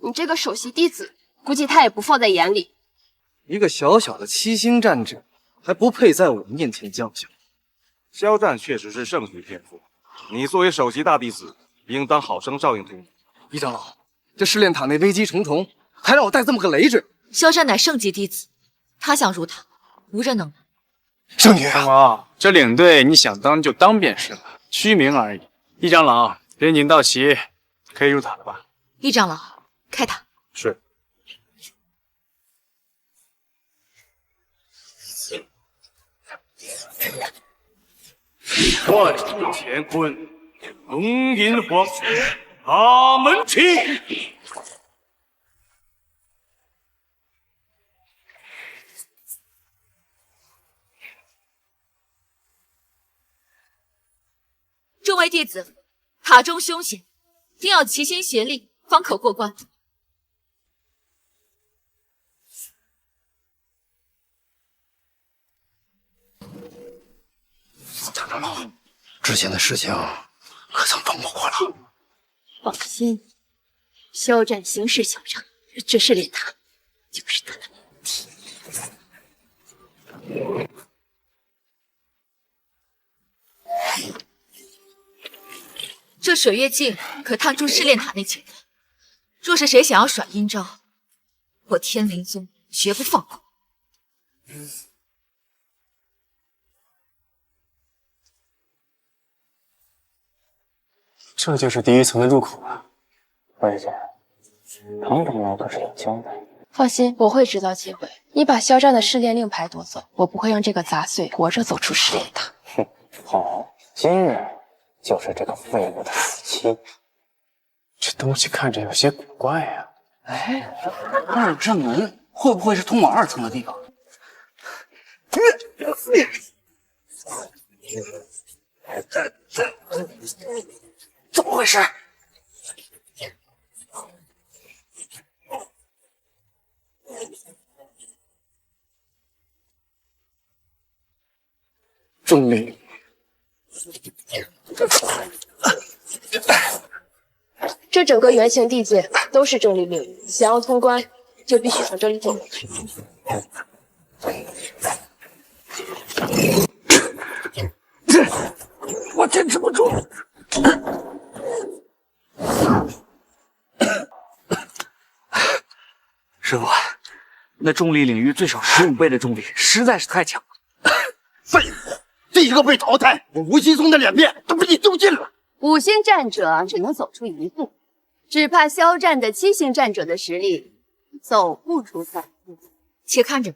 你这个首席弟子，估计他也不放在眼里。一个小小的7星战者，还不配在我面前叫嚣。肖战确实是圣级天赋，你作为首席大弟子，应当好生照应他。一长老，这试炼塔内危机重重，还让我带这么个累赘。肖战乃圣级弟子，他想入塔，无人能拦。圣女啊，这领队你想当就当便是了，虚名而已。一长老，边境到齐，可以入塔了吧？一长老，开塔。是。万世乾坤，龙吟黄泉，阿门起。众位弟子，塔中凶险，定要齐心协力，方可过关。大长老，之前的事情可曾放过我了？放心，肖战行事嚣张，这试炼塔就是他的问题。这水月镜可探出试炼塔内情况，若是谁想要耍阴招，我天灵宗绝不放过。这就是第一层的入口啊！慧姐，唐长老可是有交代。放心，我会制造机会。你把肖战的试炼令牌夺走，我不会让这个杂碎活着走出试炼塔。哼，好，今日就是这个废物的死期。这东西看着有些古怪呀。哎，那有扇门，会不会是通往2层的地方？怎么回事？重力，这整个圆形地界都是重力领域，想要通关，就必须从这里走过去。我坚持不住了。师傅，那重力领域最少15倍的重力，实在是太强了。废物，第一个被淘汰，我无极宗的脸面都被你丢尽了。5星战者只能走出一步，只怕肖战的7星战者的实力走不出3步。且看着。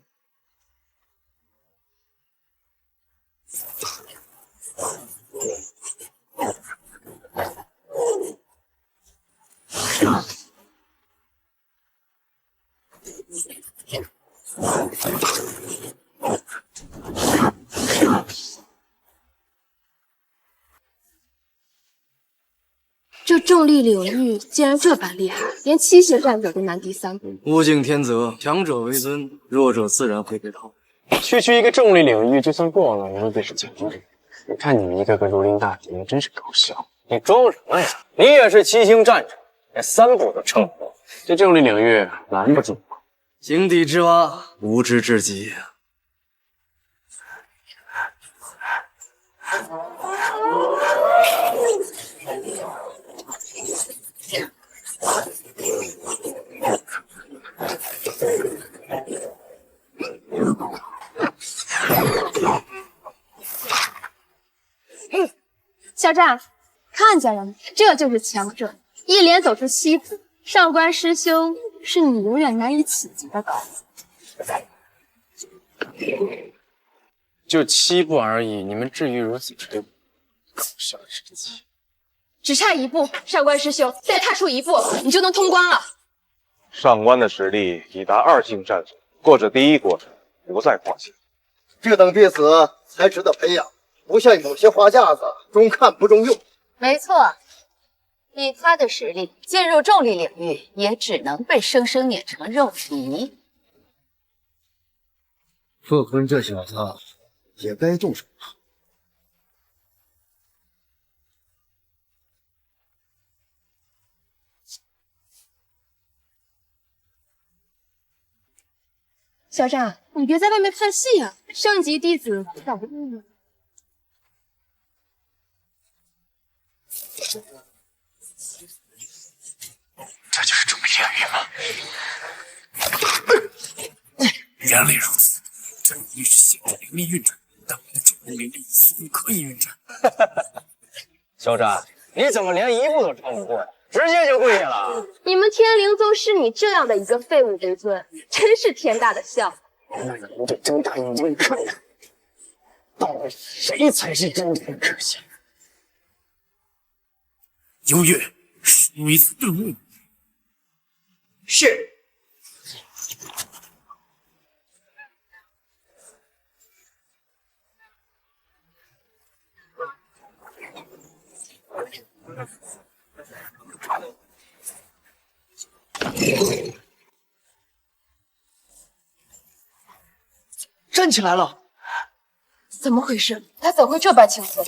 这重力领域竟然这般厉害，连7星战者都难敌3步。物竞天择，强者为尊，弱者自然会被淘汰。区一个重力领域，就算过了，也会被是强者。你看你们一个个如临大敌，真是搞笑。你装什么呀？你也是7星战者，连3步都撑不过。这重力领域拦不住我。井底之蛙，无知至极。肖战，看见了吗？这就是强者，一连走出7步。上官师兄是你永远难以企及的高度。就7步而已，你们至于如此推？搞笑至极。只差1步，上官师兄，再踏出1步，你就能通关了。上官的实力已达2星战者，过这第一关不在话下。这等弟子才值得培养，不像有些花架子，中看不中用。没错，以他的实力，进入重力领域也只能被生生碾成肉泥。贺坤这小子也该动手了。肖战，你别在外面看戏啊！圣级弟子让不动了。这就是重力领域吗？原来如此，这领域是现在灵力运转，但我的9宫灵力似乎可以运转。肖战，你怎么连1步都超不过，直接就跪下了？你们天灵宗视你这样的一个废物为尊，真是天大的笑。那你们得睁大眼睛看看。到底谁才是真正的可信？幽月，殊死顿悟。是。站起来了，怎么回事？他怎会这般轻松？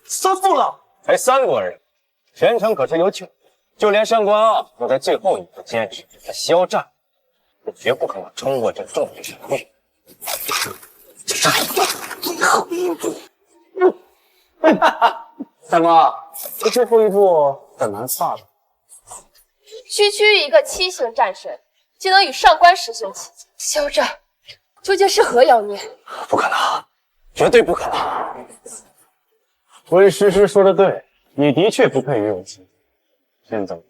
三步了，才3国人，全城可是有9，就连上官傲都在最后一步坚持，他肖战也绝不可能冲过这众人闪退。这差最后一步。大哥，这最后一步很难算了。区一个7星战神，竟能与上官师兄齐晋，肖战究竟是何妖孽？不可能，绝对不可能！温诗诗说的对，你的确不配与我齐。先走。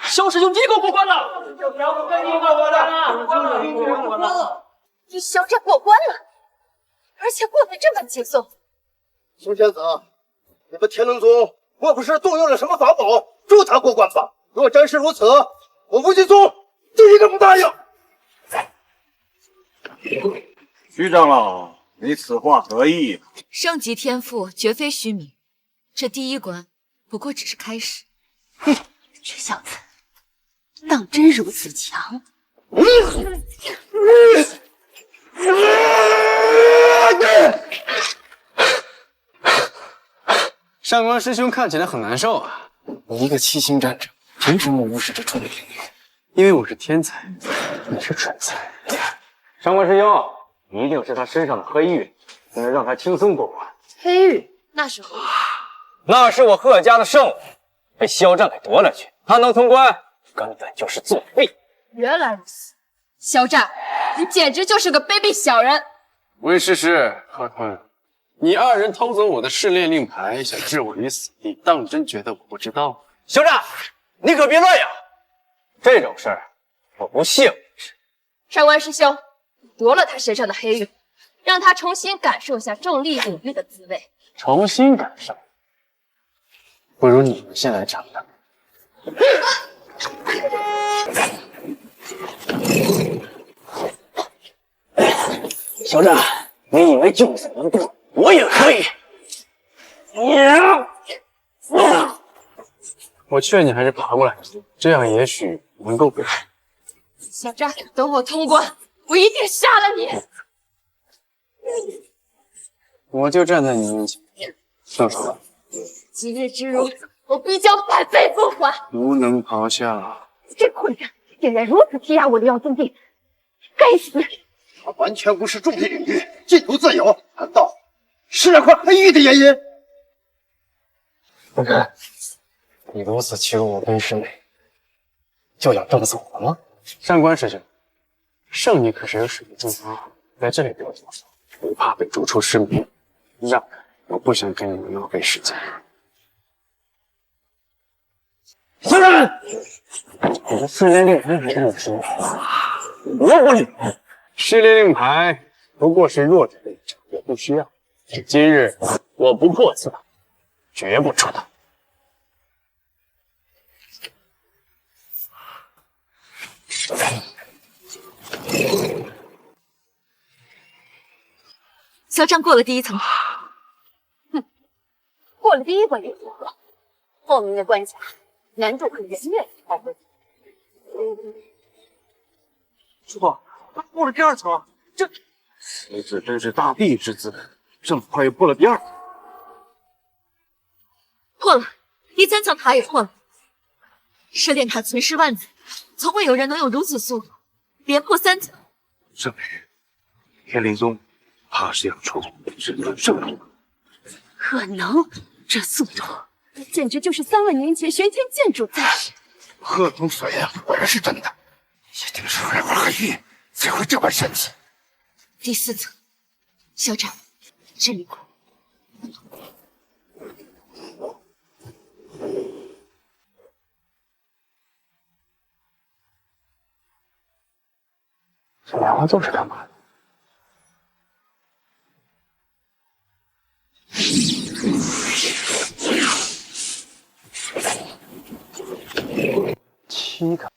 萧师兄，你给我过关了！与肖战过关了，而且过得这么轻松。熊仙子，你们天龙宗莫不是动用了什么法宝助他过关吧？若真是如此，我无极宗第一个不答应。徐长老，你此话何意？圣级天赋绝非虚名，这第1关不过只是开始。这小子当真如此强？上官师兄看起来很难受啊！你一个7星战者，凭什么无视这众领域？因为我是天才，你是蠢材。上官师兄，一定是他身上的黑玉，才能让他轻松过关。黑玉那是何？那是我贺家的圣物，被肖战给夺了去。他能通关，根本就是作弊。原来如此，肖战，你简直就是个卑鄙小人！温诗诗、贺坤，你2人偷走我的试炼令牌，想置我于死地，当真觉得我不知道？肖战，你可别乱呀！这种事儿我不屑为之。上官师兄，夺了他身上的黑玉，让他重新感受一下重力领域的滋味。重新感受，不如你们先来尝尝。肖战，你以为就此能过，我也可以。我劝你还是爬过来，这样也许能够给。肖战，等我通关，我一定杀了你！我就站在你面前，动手吧。今日之辱，我必将百倍奉还！无能咆哮。这混账竟然如此欺压我的妖宗弟，该死！他完全无视重力领域，尽图自由，难道是那块黑玉的原因？不是，你如此欺辱我温师妹，就想弄死我吗？上官师兄，圣女可是有水的地方，在这里给我做手，不怕被逐出师门。让开，我不想跟你们浪费时间。肖战，你的试炼令牌还是你身上，我不领。试炼令牌不过是弱者的一场，我不需要。今日我不破此法，绝不出头。肖战过了第1层，过了第1关也如何？后面的关卡难度可远远超过。师傅，他过了第2层，此子真是大帝之资，这么快又破了第2层。破了，第3层塔也破了。试炼塔存世万载，从未有人能有如此速度，连破3层。圣女，天灵宗怕是要出至尊圣主。可能，这速度简直就是3万年前玄天剑主在世。贺总所言果然是真的，一定是那块黑玉才会这般神奇。第4层，肖战，这里过。这莲花座是干嘛的？7个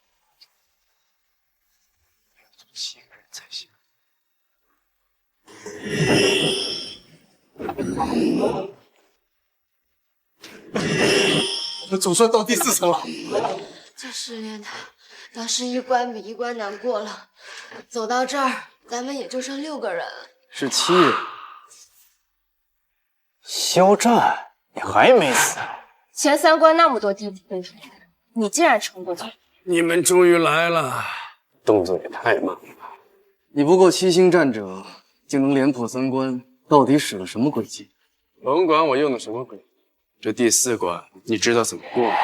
，7个人才行。我们总算到第4层了。这试炼的，当时一关比一关难过了。走到这儿，咱们也就剩6个人了。是7人。肖战，你还没死？前3关那么多弟子分出来，你竟然撑过去。你们终于来了，动作也太慢了。你不过7星战者，竟能连破3关，到底使了什么诡计？甭管我用的什么诡计，这第4关你知道怎么过吗？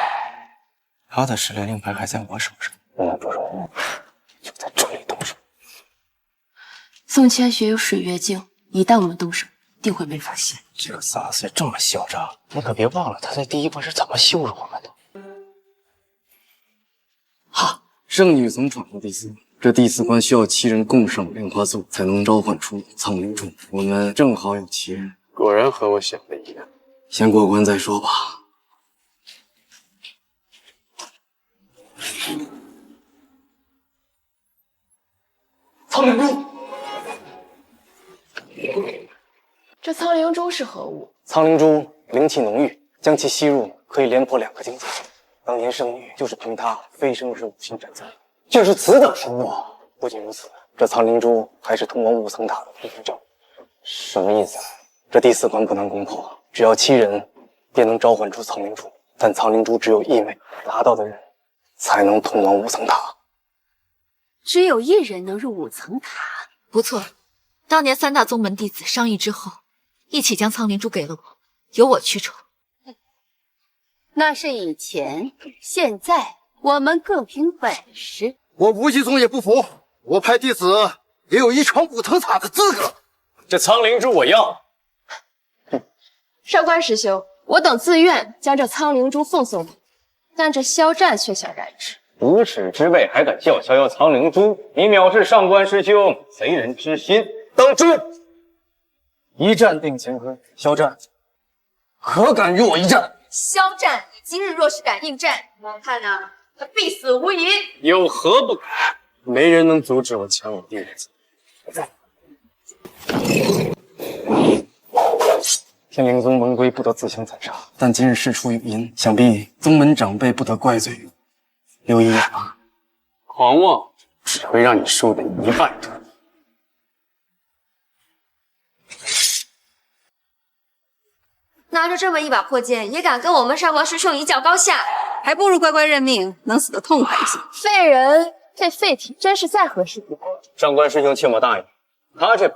他的试炼令牌还在我手上，我们不容我就在这里动手。宋千雪有水月镜，一旦我们动手，定会被发现。这个撒碎这么嚣张，你可别忘了他在第1关是怎么羞辱我们的。圣女曾闯过第4关，这第4关需要7人共上莲花座，才能召唤出苍灵柱。我们正好有7人，果然和我想的一样。先过关再说吧。苍灵珠，这苍灵珠是何物？苍灵珠灵气浓郁，将其吸入可以连破2个境界。当年圣女就是凭它飞升至5星战将，竟是此等神物。不仅如此，这苍灵珠还是通往5层塔的通行证。什么意思？这第4关不难攻破，只要7人便能召唤出苍灵珠，但苍灵珠只有1枚，拿到的人才能通往5层塔。只有1人能入5层塔。不错，当年3大宗门弟子商议之后，一起将苍灵珠给了我，由我去抽。那是以前，现在我们各凭本事。我无极宗也不服，我派弟子也有一闯5层塔的资格。这苍灵珠我要。上官师兄，我等自愿将这苍灵珠奉送你，但这肖战却想染指。无耻之辈还敢叫逍遥苍灵珠，你藐视上官师兄贼人之心，当诛！一战定乾坤，肖战，何敢与我一战？肖战，你今日若是敢应战，我看啊，他必死无疑。有何不敢？没人能阻止我抢我弟子。天灵宗门规不得自相残杀，但今日事出有因，想必宗门长辈不得怪罪于我。留一眼吧。狂妄只会让你输得一败涂地。拿着这么一把破剑，也敢跟我们上官师兄一较高下，还不如乖乖认命，能死得痛快一些。废人这废体真是再合适不过。上官师兄切莫大意，他这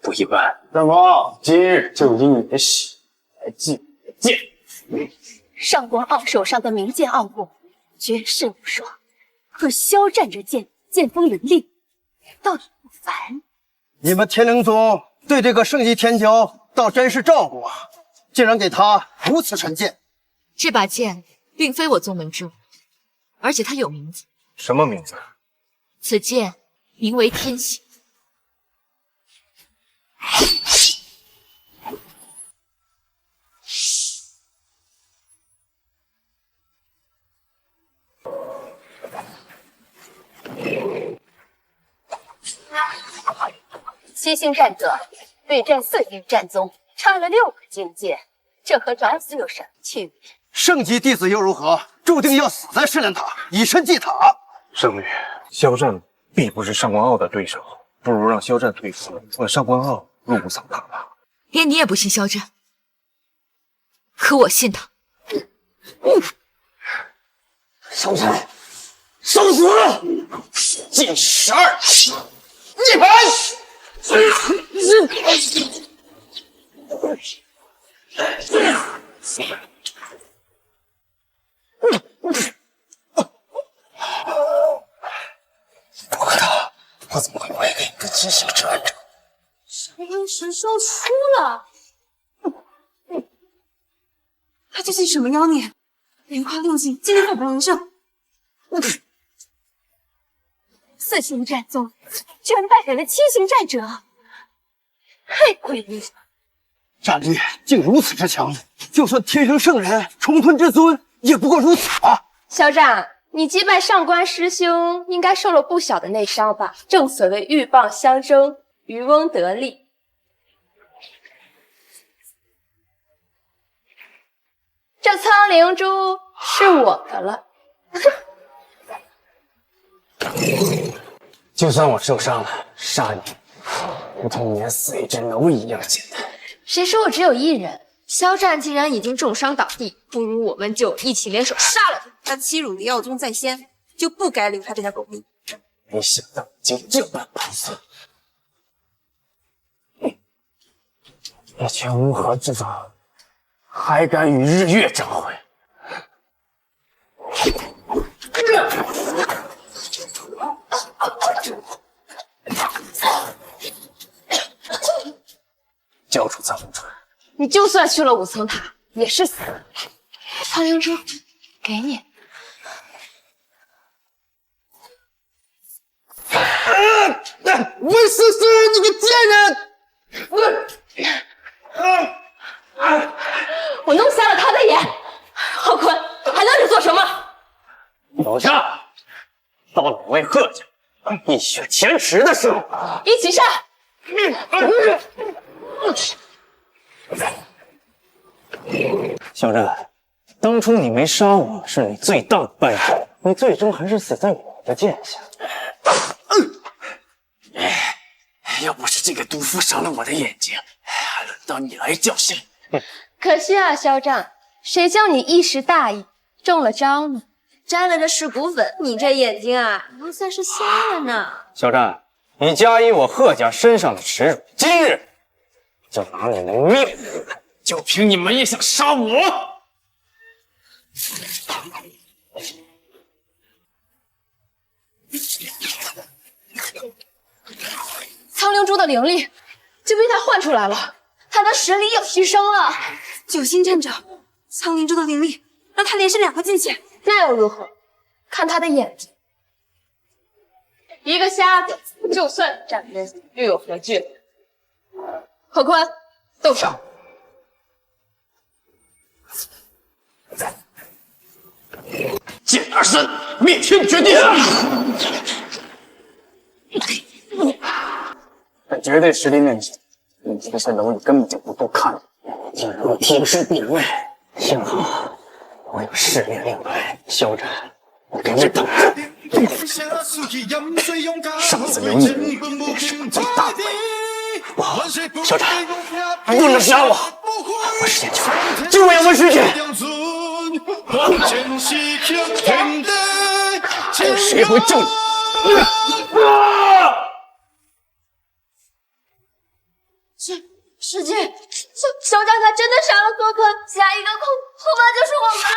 不一般。三王，今日就以你的血来祭剑。上官傲手上的名剑傲骨，绝世无双。可肖战这剑锋凌厉，倒也不凡。你们天灵宗对这个圣级天骄倒真是照顾啊！竟然给他如此神剑。这把剑并非我宗门之物，而且它有名字。什么名字？此剑名为天行。7星战者对战4星战宗，差了6个境界，这和找死有什么区别？圣级弟子又如何？注定要死在试炼塔，以身祭塔。圣女，肖战必不是上官傲的对手，不如让肖战退出，换上官傲入5层塔吧。连你也不信肖战，可我信他。肖战，受死！禁12，涅槃！不可能，我怎么会委给一个七星战者？神鹰神兽出了，他究竟什么妖孽？莲花六境今天可不能胜。4星战宗居然败给了7星战者，太诡异了！战力竟如此之强，就算天生圣人重吞至尊，也不过如此吧。肖战，你击败上官师兄，应该受了不小的内伤吧？正所谓鹬蚌相争，渔翁得利。这苍灵珠是我的了。就算我受伤了，杀你，如同碾死一只蝼蚁一样简单。谁说我只有一人？肖战既然已经重伤倒地，不如我们就一起联手杀了他。他欺辱李耀宗在先，就不该留他这条狗命。没想到竟这般盘算，一群乌合之众，还敢与日月争辉！交出苍灵珠！你就算去了5层塔，也是死。苍灵珠，给你。魏思思，你个贱人！我弄瞎了他的眼。浩坤，还愣着做什么？老夏，到了我为贺家一雪前耻的时候，一起上！小战，当初你没杀我是你最大的败笔，你最终还是死在我的剑下。要不是这个毒妇伤了我的眼睛，还轮到你来教训。可惜啊，肖战，谁叫你一时大意，中了招呢？沾了这尸骨粉，你这眼睛啊，不算是瞎了呢。小战，你加以我贺家身上的耻辱，今日就拿你的命！就凭你们也想杀我？苍灵珠的灵力就被他换出来了，他的实力又提升了。9星战者，苍灵珠的灵力让他连升2个境界，那又如何？看他的眼睛，一个瞎子，就算战人，又有何惧？贺坤，动手！剑二三，灭天绝地！在绝对实力面前，你这些蝼蚁根本就不够看。竟然天师地位，幸好我有试炼令牌，肖战，你给我等着！上次有你，也是我最大的败笔。不好，肖战，不能杀我！我是剑球，就为温世界。还有谁会救你？师姐，肖战他真的杀了贺坤，下一个恐怕就是我们了。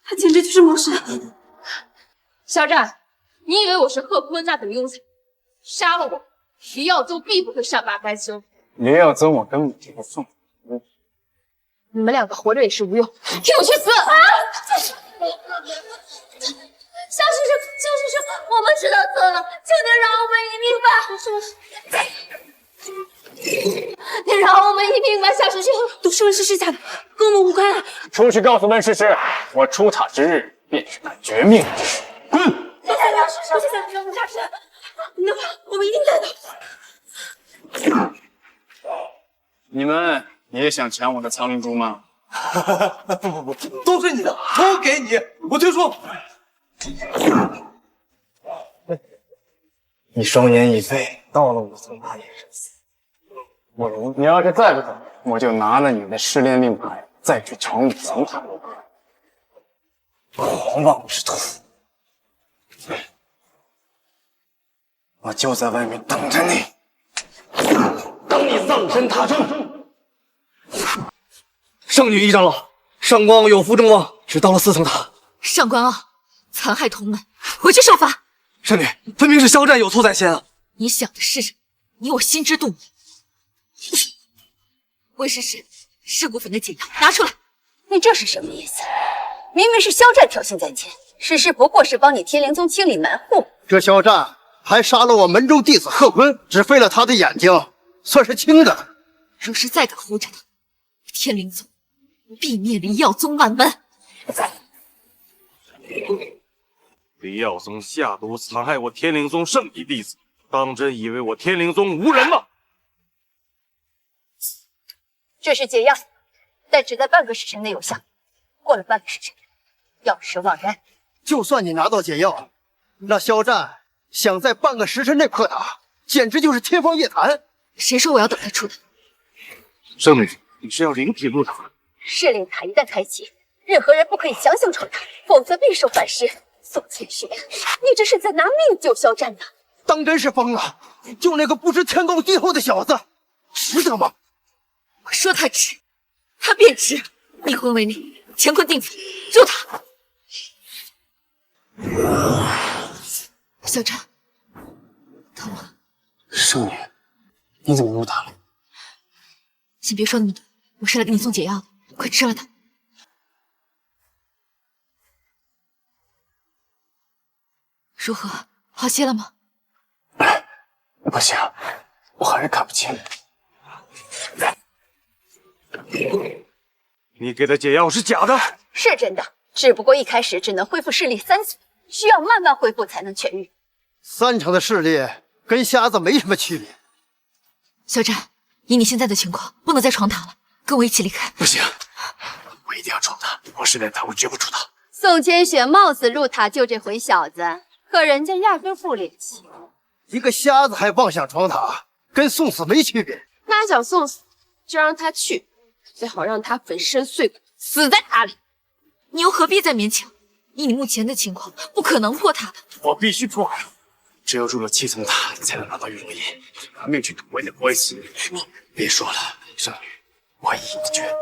他简直就是魔神！肖战，你以为我是贺坤那等庸才？杀了我，黎耀宗必不会善罢甘休。黎耀宗我根本就不送。你们2个活着也是无用，替我去死！啊！肖师兄，我们知道错了，求你饶我们一命吧！你饶我们一命吧，肖师兄！都是温世师家的，跟我们无关。出去告诉温世师，我出塔之日便是他绝命之时。滚！谢谢肖师兄，谢谢肖师，那么我们一定带走。你们也想抢我的苍灵珠吗？不，都是你的，都给你，我退出。你双眼已废，到了5层塔也是死。不如你要是再不走，我就拿了你的试炼令牌，再去闯5层塔。狂妄之徒！我就在外面等着你，等你葬身塔中。圣女一长老，上官傲有负众望，只到了4层塔。上官傲残害同门，回去受罚。圣女，分明是肖战有错在先啊！你想的是什么？你我心知肚明。温世师，尸骨粉的解药拿出来。你这是什么意思？明明是肖战挑衅在前，诗诗不过是帮你天灵宗清理门户。这肖战还杀了我门中弟子贺坤，只废了他的眼睛，算是轻的。若是再敢护着他，天灵宗必灭离药宗满门。离药宗下毒残害我天灵宗圣级弟子，当真以为我天灵宗无人吗？这是解药，但只在半个时辰内有效，过了半个时辰，药石枉然。就算你拿到解药，那肖战想在半个时辰内破塔，简直就是天方夜谭。谁说我要等他出塔？圣女，你是要灵体入塔？试炼塔一旦开启，任何人不可以强行闯塔，否则必受反噬。宋千雪，你这是在拿命救肖战呢！当真是疯了！就那个不知天高地厚的小子，值得吗？我说他值，他便值。逆魂为令，乾坤定法，入塔。肖战，疼吗？圣女，你怎么入塔了？先别说那么多，我是来给你送解药的，快吃了它。如何，好些了吗？不行，我还是看不清。你给的解药是假的？是真的，只不过一开始只能恢复视力3岁，需要慢慢恢复才能痊愈。3成的视力跟瞎子没什么区别。肖战，以你现在的情况，不能再闯塔了，跟我一起离开。不行，我一定要闯塔，我试炼塔，我绝不出塔。宋千雪冒死入塔救这回小子，可人家压根不领情。一个瞎子还妄想闯塔，跟送死没区别。那想送死，就让他去，最好让他粉身碎骨，死在塔里。你又何必再勉强？以你目前的情况，不可能破塔的。我必须破！只有入了7层塔，才能拿到玉龙印，拿命去赌为了不会死。别说了，圣女，我已经决。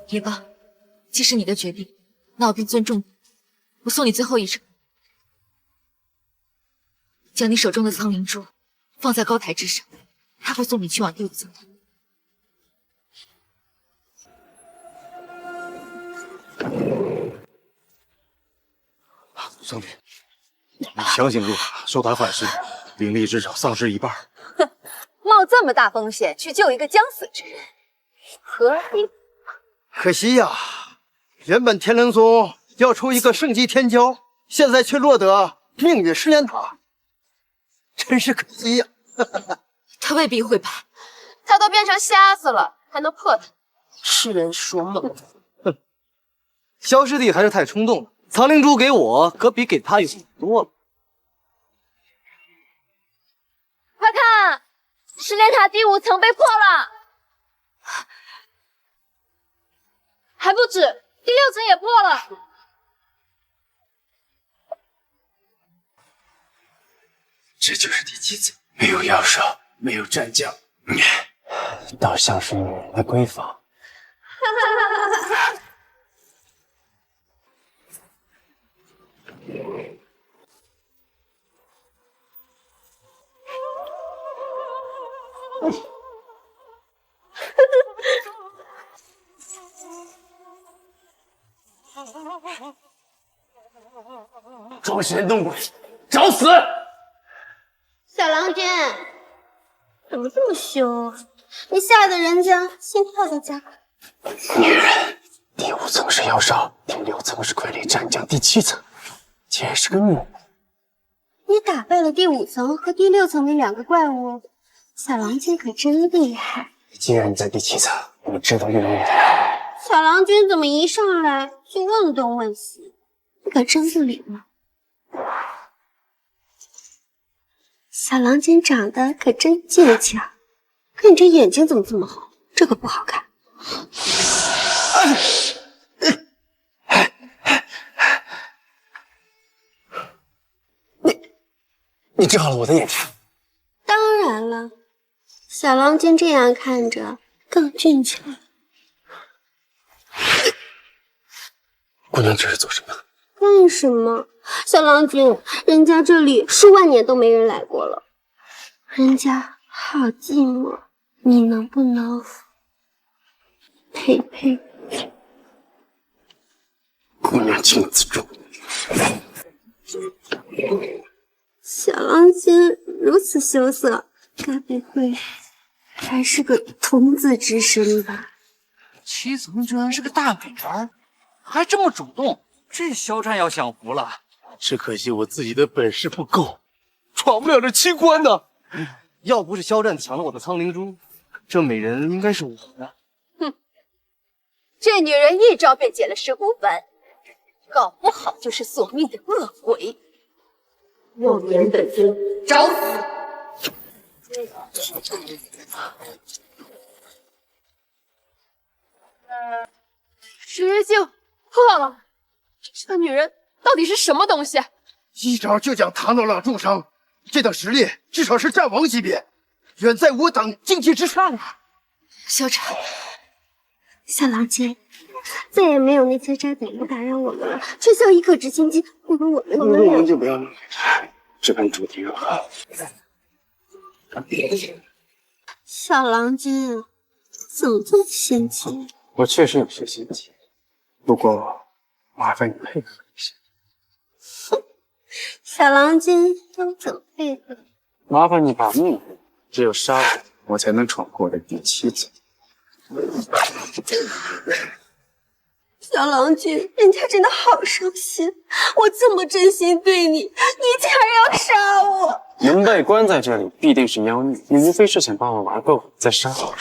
也罢，既是你的决定，那我便尊重你。我送你最后一程，将你手中的苍灵珠放在高台之上，它会送你去往第5层。圣女，你强行入塔，受他反噬，灵力至少丧失1半。哼，冒这么大风险去救一个将死之人，何必？可惜呀，原本天灵宗要出一个圣级天骄，现在却落得命运失联塔，真是可惜呀。他未必会怕，他都变成瞎子了，还能破他？痴人说梦。哼，萧师弟还是太冲动了。藏灵珠给我，可比给他有多了。快看，失炼塔第5层被破了，还不止，第6层也破了。这就是第7层，没有药手，没有战将，倒像是女人的闺房。装神弄鬼，找死！小郎君，怎么这么凶啊？你吓得人家心跳都加快。女人，第5层是妖兽，第6层是傀儡战将，第7层竟然是个女人。你打败了第5层和第6层那2个怪物，小郎君可真厉害。既然你在第7层，你知道玉龙女的人。小郎君怎么一上来就问东问西？你可真不礼貌。小郎君长得可真俊俏，可你这眼睛怎么这么好？这可不好看。你治好了我的眼睛。当然了，小郎君这样看着更俊俏。姑娘这是做什么？干什么？小郎君，人家这里数万年都没人来过了，人家好寂寞，你能不能陪陪？姑娘请自重。小郎君如此羞涩，该不会还是个童子之身吧？七层居然是个大美人，还这么主动，这肖战要享福了。只可惜我自己的本事不够，闯不了这7关呢。要不是肖战抢了我的苍灵珠，这美人应该是我的。哼，这女人一招便解了15番，搞不好就是索命的恶鬼。妄言本尊，找死！石镜破了，这个女人到底是什么东西？一招就将唐老两重伤，这等实力至少是战王级别，远在我等境界之上啊！小婵，小郎君，再也没有那些渣滓不打扰我们了。这叫一可知千金，不如我们我们就不要那么只看主题了。小郎君，怎么这么嫌弃？我确实有些嫌弃，不过麻烦你配合一下。小郎君要怎么配合？麻烦你把命，只有杀了我才能闯过的第7层。小郎君，人家真的好伤心，我这么真心对你，你竟然要杀我！能被关在这里，必定是妖孽。你无非是想把我玩够，再杀我。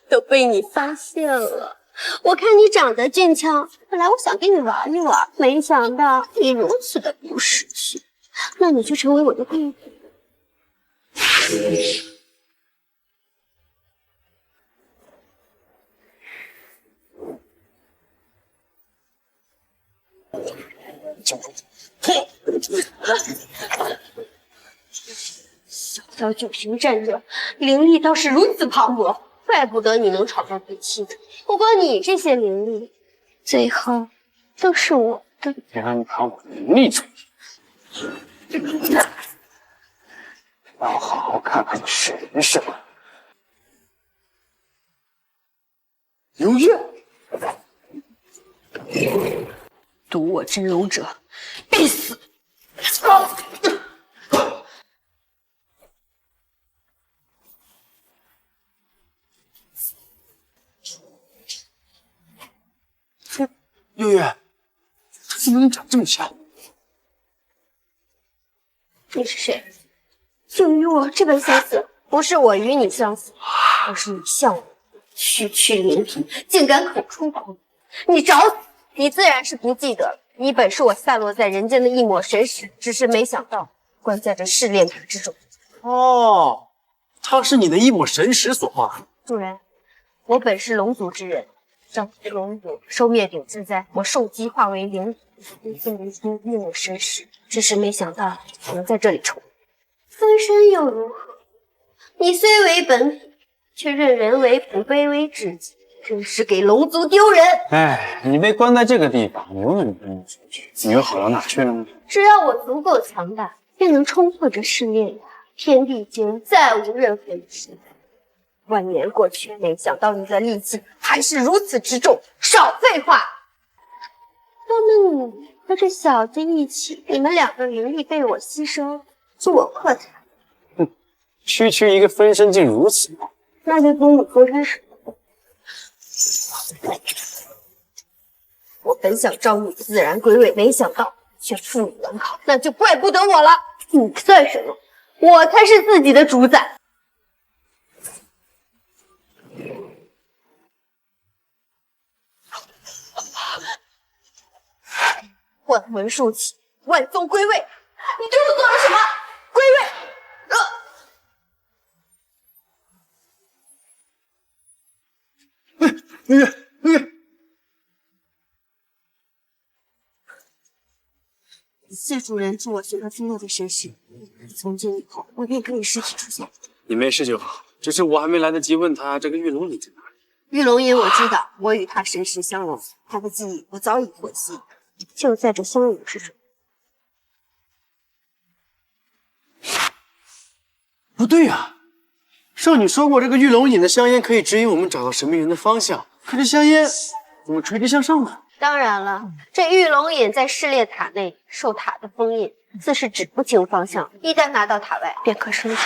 都被你发现了。我看你长得俊俏，本来我想跟你玩一玩，没想到你如此的不识趣。那你就成为我的贵妇。小小九平战者，灵力倒是如此磅礴，怪不得你能闯到第7层。不过你这些灵力，最后都是我的。别让你把我的灵力出去，让我好好看看你是人是鬼。刘月，毒我真龙者，必死！月月，他怎么能长这么像？你是谁？竟与我这般相似？不是我与你相似，而是你像我，区区灵品，竟敢口出狂言！你找死！你自然是不记得了，你本是我散落在人间的一抹神识，只是没想到关在这试炼塔之中。哦，他是你的一抹神识所化。主人，我本是龙族之人。征服龙族，收灭顶之灾，我受机化为灵体，分离出一抹神识，只是没想到能在这里重分身又如何？你虽为本体，却任人为仆，卑微至极，真是给龙族丢人！哎，你被关在这个地方，永远不能出去，你又好到哪去了呢？只要我足够强大，便能冲破这试炼塔，天地间再无任何一事。万年过去，没想到你的力气还是如此之重。少废话！那么你和这小子一起，你们两个灵力被我吸收，做破他。区区一个分身竟如此猛，那就从你分开始。我本想招你自然归位，没想到却负你完好，那就怪不得我了。你算什么？我才是自己的主宰。万魂束起，万宗归位。你对我做了什么？归位！月月，谢主人助我学到经络的神识，从今以后我便可以实体出现。你没事就好，只是我还没来得及问他这个玉龙隐在哪里。玉龙隐我知道，我与他神识相融，他的记忆我早已获悉，就在这相融之中。不对呀，少女说过这个玉龙隐的香烟可以指引我们找到神秘人的方向，可这香烟怎么垂直向上呢？当然了，这玉龙眼在试炼塔内受塔的封印，自是指不清方向，一旦拿到塔外，便可生效。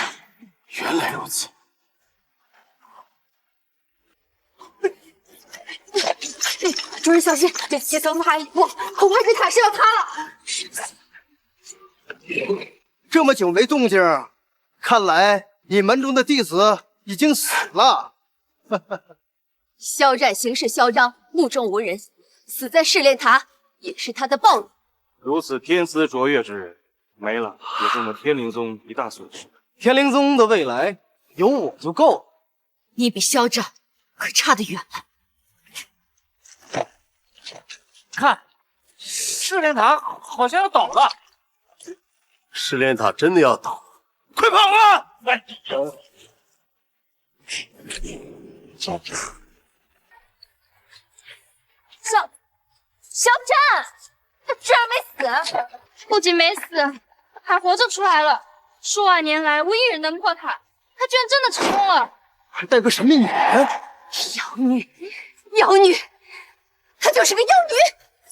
原来如此。主人小心，这七层爬一步，恐怕这塔是要塌了。这么久没动静，看来你门中的弟子已经死了。肖战行事嚣张，目中无人，死在试炼塔也是他的报应。如此天资卓越之人没了，也是我们天灵宗一大损失。天灵宗的未来有我就够了。你比肖战可差得远了。看，试炼塔好像要倒了。试炼塔真的要倒了，快跑啊！肖战，他居然没死！不仅没死，还活着出来了。数万年来，无一人能破塔，他居然真的成功了！还带个神秘女人，妖女，妖女，她就是个妖女！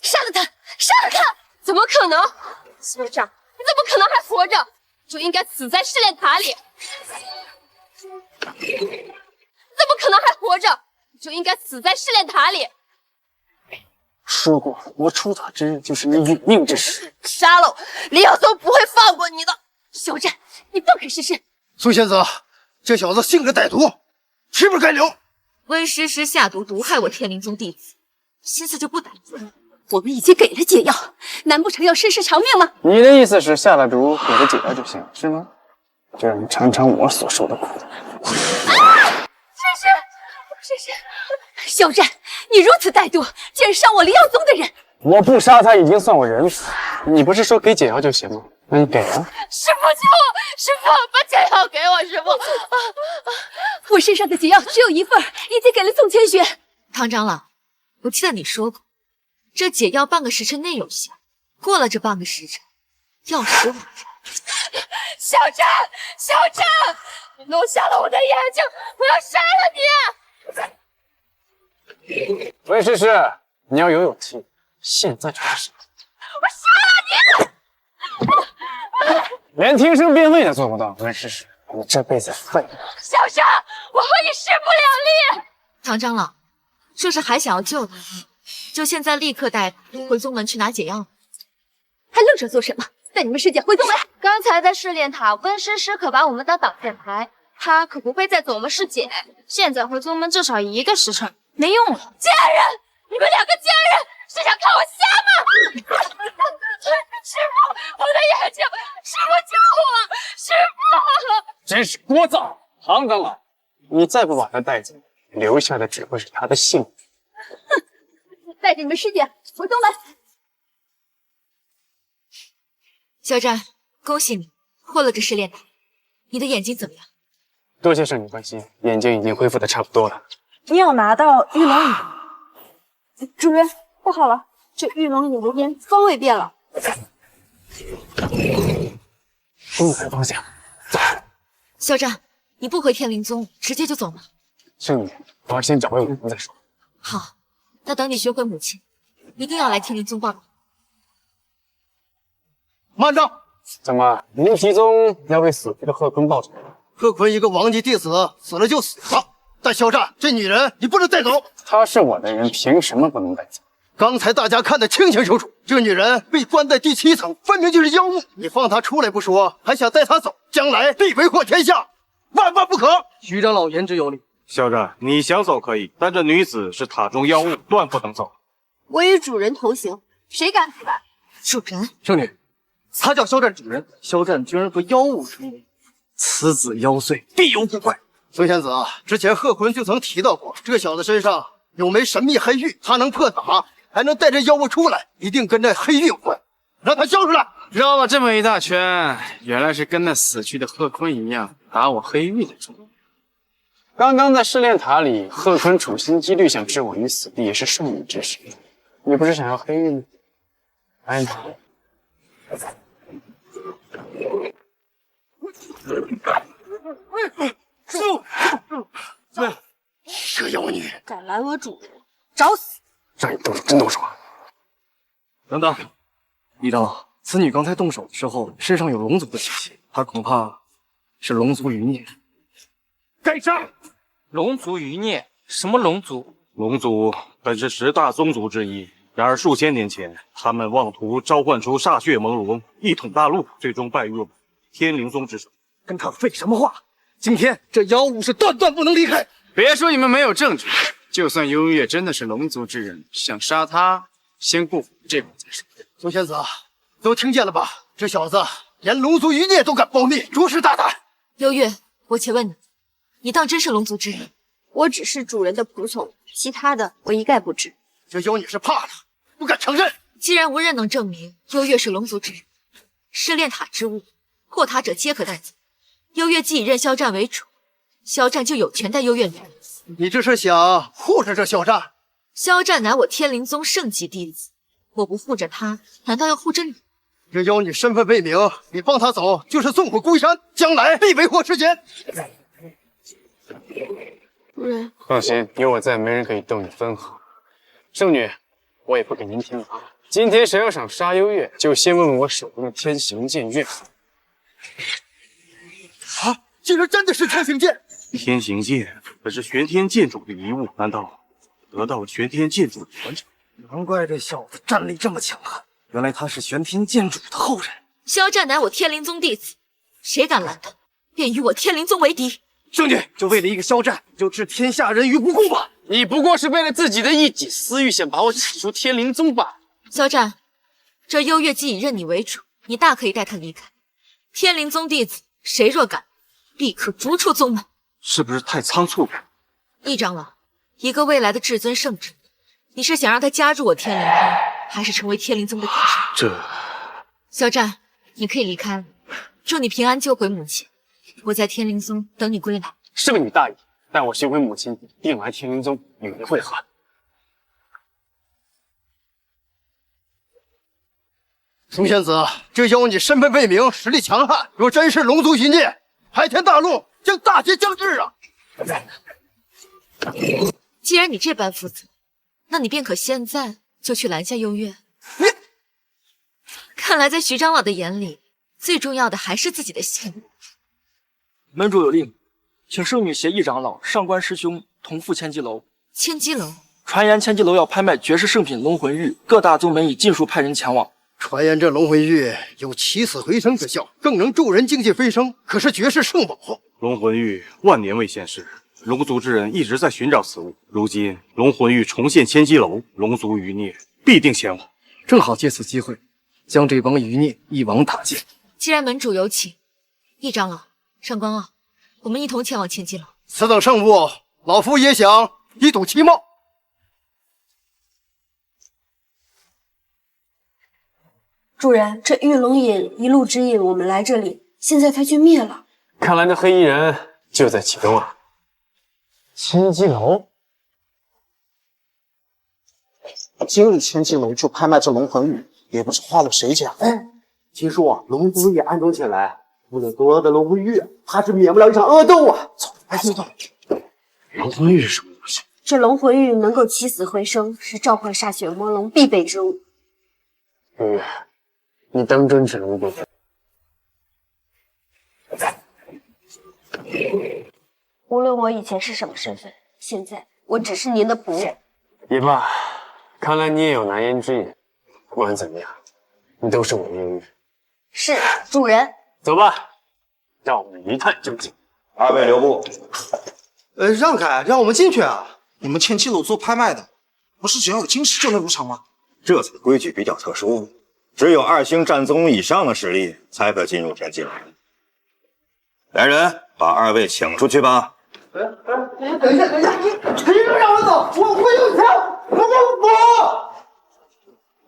杀了她，杀了她！怎么可能？肖战，你怎么可能还活着？就应该死在试炼塔里！怎么可能还活着？就应该死在试炼塔里！说过，我出塔之日就是你殒命之时。杀了我，李耀宗不会放过你的！肖战，你放开诗诗！苏仙子，这小子性格歹毒，吃不该留。温诗诗下毒毒害我天灵宗弟子，心思就不歹毒。我们已经给了解药，难不成要诗诗偿命吗？你的意思是下了毒给了解药就行，是吗？就让你尝尝我所受的苦。诗诗，肖战，你如此歹毒，竟然伤我黎耀宗的人！我不杀他已经算我仁慈。你不是说给解药就行吗？那你给啊！师傅救我！师傅，把解药给我！师傅，我身上的解药只有一份，已经给了宋千雪。唐长老，我记得你说过，这解药半个时辰内有效，过了这半个时辰，药石瓦然。肖战，肖战，你弄瞎了我的眼睛，我要杀了你！温诗诗，你要有勇气，现在就是时候。我杀了你！连听声辨位都做不到，温诗诗，你这辈子废了。肖战，我和你势不两立。唐长老，若是还想要救他，就现在立刻带他回宗门去拿解药。还愣着做什么？带你们师姐回宗门！刚才在试炼塔，温诗诗可把我们当挡箭牌，她可不配再做我们师姐。现在回宗门至少1个时辰，没用了。贱人！你们两个贱人，是想看我瞎吗？师傅，我的眼睛！师傅救我！师傅！真是聒噪！唐长老，你再不把他带走，留下的只会是他的性命。哼！带着你们师姐回宗门。肖战，恭喜你破了这试炼塔。你的眼睛怎么样？多谢圣女关心，眼睛已经恢复的差不多了。你有拿到玉龙眼？主人，不好了，这玉龙眼的烟风味变了。东南方向，走。肖战，你不回天灵宗，直接就走吗？圣女，我要先找回武功再说。好，那等你学会母亲，一定要来天灵宗报道。慢着！怎么，您提宗要为死去的贺坤报仇？贺坤一个王级弟子，死了就死了。但肖战，这女人你不能带走。她是我的人，凭什么不能带走？刚才大家看得清清楚楚，这女人被关在第7层，分明就是妖物。你放她出来不说，还想带她走，将来必为祸天下，万万不可！徐长老言之有理。肖战，你想走可以，但这女子是塔中妖物，断不能走。我与主人同行，谁敢阻拦？主人，圣女，他叫肖战主人，肖战居然和妖物成为，此子妖祟，必有古怪。孙仙子，之前贺坤就曾提到过，这小子身上有枚神秘黑玉，他能破塔，还能带着妖物出来，一定跟这黑玉有关。让他交出来！绕了这么一大圈，原来是跟那死去的贺坤一样，打我黑玉的主意。刚刚在试炼塔里，贺坤处心积虑想置我于死地，也是圣女之时。你不是想要黑玉吗？来拿。这妖女敢拦我主人，找死！让你动手真动手啊！等等，易长老，此女刚才动手的时候身上有龙族的气息，她恐怕是龙族余孽。该杀！龙族余孽？什么龙族？龙族本是10大宗族之一，然而数千年前，他们妄图召唤出煞血朦胧，一统大陆，最终败入天灵宗之手。跟他废什么话？今天这妖物是断断不能离开。别说你们没有证据，就算幽月真的是龙族之人，想杀他，先过这关再说。苏仙子，都听见了吧？这小子连龙族余孽都敢暴逆，着实大胆。幽月，我且问你当真是龙族之人？我只是主人的仆从，其他的我一概不知。这妖孽是怕了，不敢承认。既然无人能证明幽月是龙族之人，是炼塔之物，破塔者皆可带走。幽月既以任萧战为主，萧战就有权带幽月离。你这是想护着这萧战？萧战乃我天灵宗圣级弟子，我不护着他，难道要护着你？这妖女身份未明，你放她走就是纵虎归山，将来必为祸世间。主人，放心，有我在，没人可以动你分毫。圣女，我也不给您添麻烦。今天谁要想杀幽月，就先问问我手中的天行剑愿否。啊！竟然真的是天行剑！天行剑本是玄天剑主的遗物，难道得到了玄天剑主的传承？难怪这小子战力这么强悍，原来他是玄天剑主的后人。萧战乃我天灵宗弟子，谁敢拦他，便与我天灵宗为敌。兄弟，就为了一个萧战，就置天下人于不顾吧？你不过是为了自己的一己私欲，想把我挤出天灵宗罢了。萧战，这幽月既以认你为主，你大可以带他离开。天灵宗弟子，谁若敢，立刻逐出宗门。是不是太仓促了？易长老，一个未来的至尊圣者，你是想让他加入我天灵宗，还是成为天灵宗的敌人？萧战，你可以离开了。祝你平安救回母亲。我在天灵宗等你归来。圣女大意，待我寻回母亲，定来天灵宗与你会合。苏仙子，这妖女身份未明，实力强悍，若真是龙族余孽，海天大陆将大劫将至啊！既然你这般负责，那你便可现在就去拦下幽月。看来在徐长老的眼里，最重要的还是自己的性命。门主有令，请圣女携易长老、上官师兄同赴千机楼。千机楼？传言千机楼要拍卖绝世圣品龙魂玉，各大宗门已尽数派人前往。传言这龙魂玉有起死回生之效，更能助人精气飞升，可是绝世圣宝。龙魂玉万年未现世，龙族之人一直在寻找此物。如今龙魂玉重现千机楼，龙族余孽必定前往。正好借此机会，将这帮余孽一网打尽。既然门主有请，易长老、上官傲，我们一同前往千机楼。此等圣物，老夫也想一睹其貌。主人，这玉龙引一路指引我们来这里，现在才却灭了。看来那黑衣人就在其中啊！千机楼，今日千机楼就拍卖这龙魂玉，也不知花了谁家。哎，听说啊，龙族也暗中前来，为了夺得龙魂玉，怕是免不了一场恶斗啊！走，哎，走。龙魂玉是什么东西？这龙魂玉能够起死回生，是召唤煞血魔龙必备之物。月，你当真是龙族？无论我以前是什么身份，现在我只是您的仆人。也罢，看来你也有难言之隐。不管怎么样，你都是我的幽月。是，主人。走吧，让我们一探究竟。二位留步。让开，让我们进去啊！你们千机楼做拍卖的，不是只要有金石就能入场吗？这次的规矩比较特殊，只有2星战宗以上的实力才可进入天机楼。来人，把2位请出去吧。等一下，你让我走，我不用钱，我不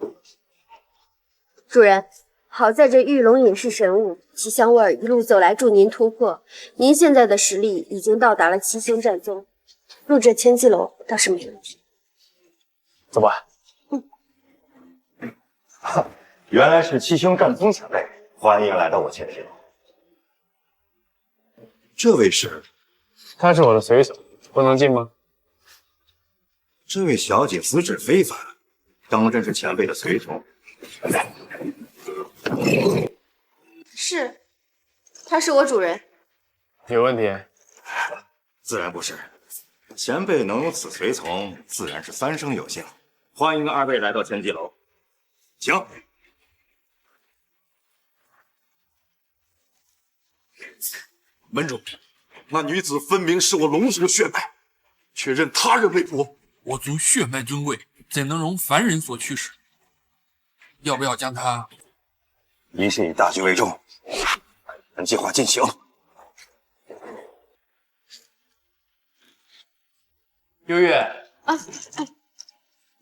服。主人，好在这玉龙隐是神物，吉祥味一路走来助您突破。您现在的实力已经到达了7星战宗，入这千机楼倒是没问题。走吧。原来是7星战宗前辈，欢迎来到我千机楼。这位是？他是我的随从，不能进吗？这位小姐资质非凡，当真是前辈的随从，是，他是我主人。有问题？自然不是。前辈能有此随从，自然是三生有幸。欢迎二位来到千机楼，请。门主，那女子分明是我龙族的血脉，却认他人为伯。我族血脉尊贵，怎能容凡人所驱使？要不要将她？一切以大局为重，本计划进行。优越啊，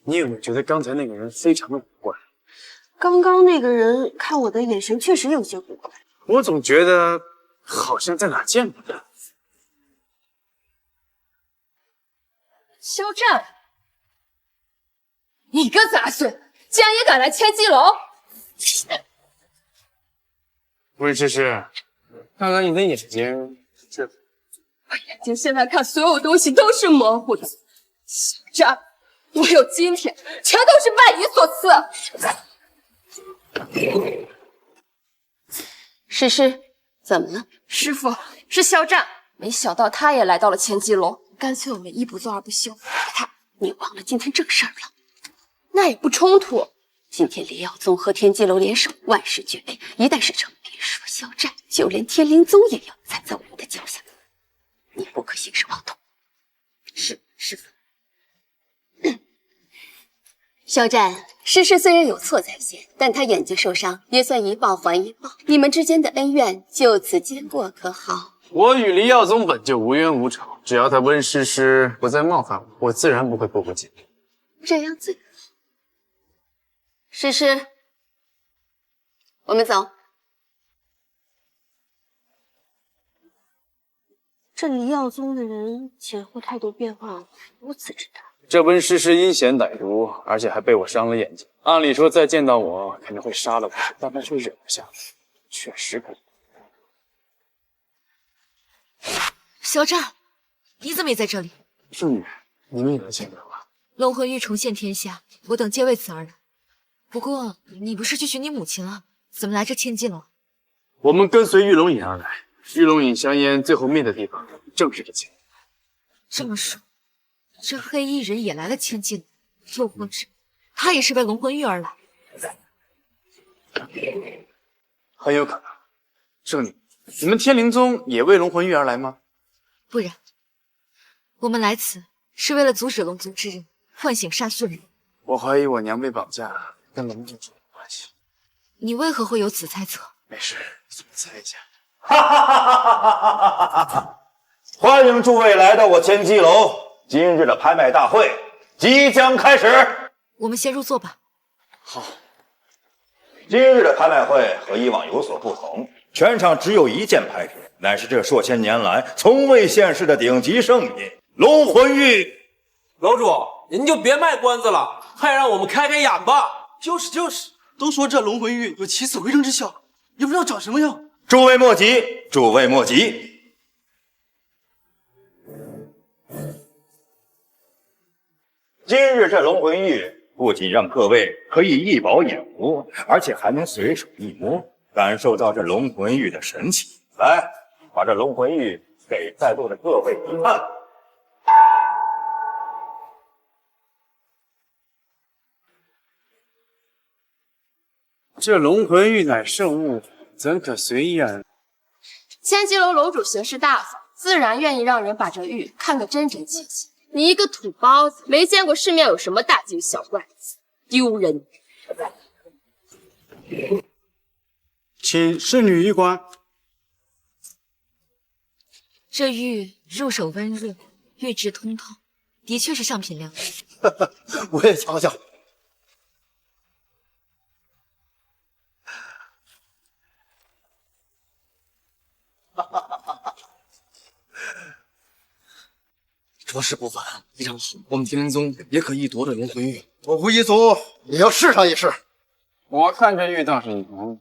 你有没有觉得刚才那个人非常的古怪？刚刚那个人看我的眼神确实有些古怪。我总觉得好像在哪见过他。肖战，你个杂碎，竟然也敢来千机楼！温诗诗，看看你的眼睛，这我眼睛现在看所有东西都是模糊的。肖战，我有今天，全都是拜你所赐。诗诗，怎么了？师傅，是肖战，没想到他也来到了千机楼，干脆我们一不做二不休。你忘了今天正事儿了？那也不冲突。今天黎耀宗和天机楼联手，万事俱备。一旦事成，别说肖战，就连天灵宗也要踩在我们的脚下。你不可兴师妄动。是师傅。肖战，诗诗虽然有错在先，但她眼睛受伤，也算一报还一报。你们之间的恩怨就此结果，可好？我与黎耀宗本就无冤无仇，只要他温诗诗不再冒犯我，我自然不会步步紧逼。这样最好。诗诗，我们走。这黎耀宗的人前后态度变化如此之大。这温诗诗阴险歹毒，而且还被我伤了眼睛。按理说再见到我肯定会杀了我，但他却忍了下来，确实可以。肖战，你怎么也在这里？圣女，你们也来见我吧。龙魂玉重现天下，我等皆为此而来。不过你不是去寻你母亲了，怎么来这千机楼？我们跟随玉龙隐而来，玉龙隐香烟最后灭的地方正是这千。这么说，这黑衣人也来了千机楼，又或者他也是为龙魂玉而来？很有可能。圣女，你们天灵宗也为龙魂玉而来吗？不然，我们来此是为了阻止龙族之人唤醒杀血人。我怀疑我娘被绑架跟龙族有关系。你为何会有此猜测？没事，随便猜一下。欢迎诸位来到我千机楼，今日的拍卖大会即将开始。我们先入座吧。好。今日的拍卖会和以往有所不同，全场只有一件拍品，乃是这数千年来从未现世的顶级圣品——龙魂玉。楼主，您就别卖关子了，快让我们开开眼吧。就是，都说这龙魂玉有起死回生之效，也不知道长什么样。诸位莫急，诸位莫急。今日这龙魂玉不仅让各位可以一饱眼福，而且还能随手一摸，感受到这龙魂玉的神奇。来，把这龙魂玉给在座的各位一看。这龙魂玉乃圣物，怎可随意啊？千机楼楼主行事大方，自然愿意让人把这玉看个真真切切。你一个土包子，没见过世面有什么大惊小怪，丢人！请圣女一观。这玉入手温润，玉质通透，的确是上品良物。我也瞧瞧。着实不凡，非常好。我们天灵宗也可一夺这龙魂玉，我部一族也要试上一试。我看这玉倒是一般，